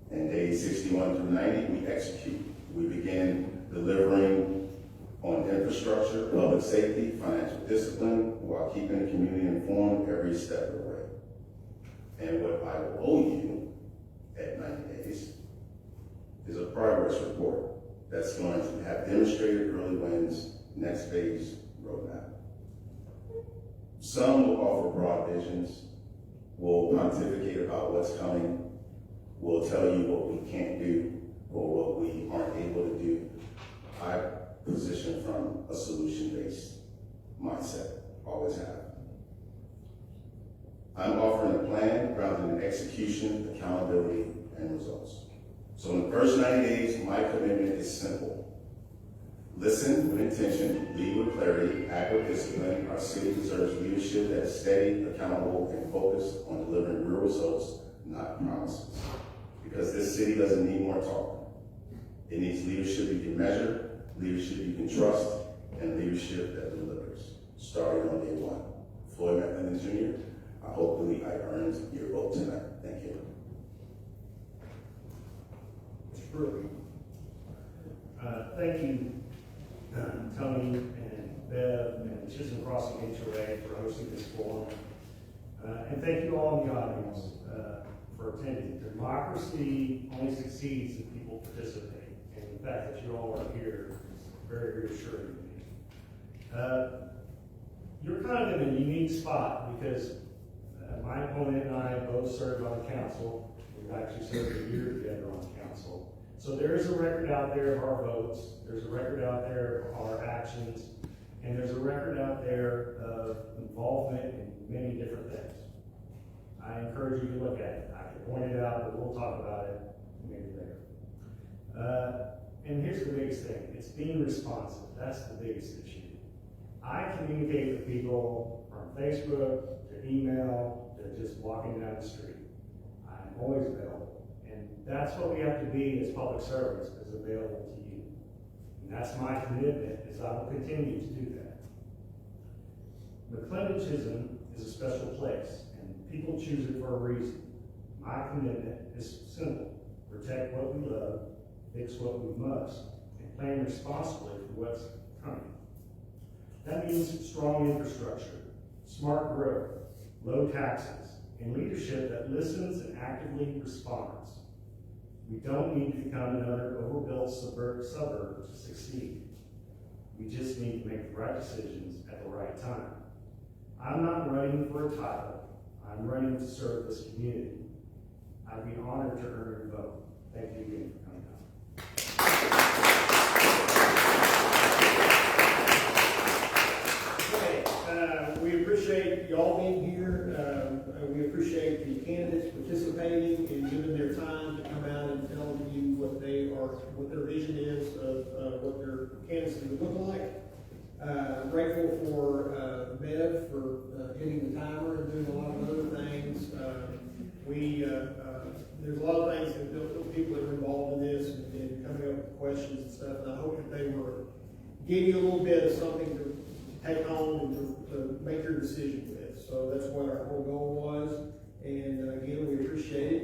And days 61 through 90, we execute. We begin delivering on infrastructure, public safety, financial discipline, while keeping the community informed every step of the way. And what I will owe you at 90 days is a progress report that's going to have demonstrated early wins, next phase roadmap. Some will offer broad visions, will pontificate about what's coming, will tell you what we can't do or what we aren't able to do. I position from a solution-based mindset, always have. I'm offering a plan grounded in execution, accountability, and results. So in the first 90 days, my commitment is simple. Listen with intention, lead with clarity, act with discipline. Our city deserves leadership that is steady, accountable, and focused on delivering real results, not promises. Because this city doesn't need more talk. It needs leadership you can measure, leadership you can trust, and leadership that delivers. Starting on day 1. Floyd McLendon Jr., hopefully I earned your vote tonight. Thank you. Mr. Trudy. Thank you, Tony and Bev and Chisholm Crossing HOA for hosting this forum. And thank you all in the audience for attending. Democracy only succeeds if people participate. And the fact that you all are here is very reassuring to me. You're kind of in a unique spot because my opponent and I both served on the council. We've actually served a year together on the council. So there is a record out there of our votes. There's a record out there of our actions. And there's a record out there of involvement in many different things. I encourage you to look at it. I can point it out, but we'll talk about it maybe later. And here's the biggest thing. It's being responsive. That's the biggest issue. I communicate with people from Facebook to email to just walking down the street. I'm always available. And that's what we have to be as public servants, is available to you. And that's my commitment, is I will continue to do that. McLendon-Chisholm is a special place, and people choose it for a reason. My commitment is simple. Protect what we love, fix what we must, and plan responsibly for what's coming. That means strong infrastructure, smart growth, low taxes, and leadership that listens and actively responds. We don't need to become another overbuilt suburb to succeed. We just need to make the right decisions at the right time. I'm not running for a title. I'm running to serve this community. I'd be honored to earn your vote. Thank you again for coming out. Okay, we appreciate y'all being here. we appreciate the candidates participating and giving their time to come out and tell you what their vision is of what their candidacy would look like. Grateful for Bev for hitting the timer and doing a lot of other things. There's a lot of things that the people that are involved in this and coming up with questions and stuff, and I hope that they were giving you a little bit of something to take home and to make your decision with. So that's what our whole goal was, and again, we appreciate it.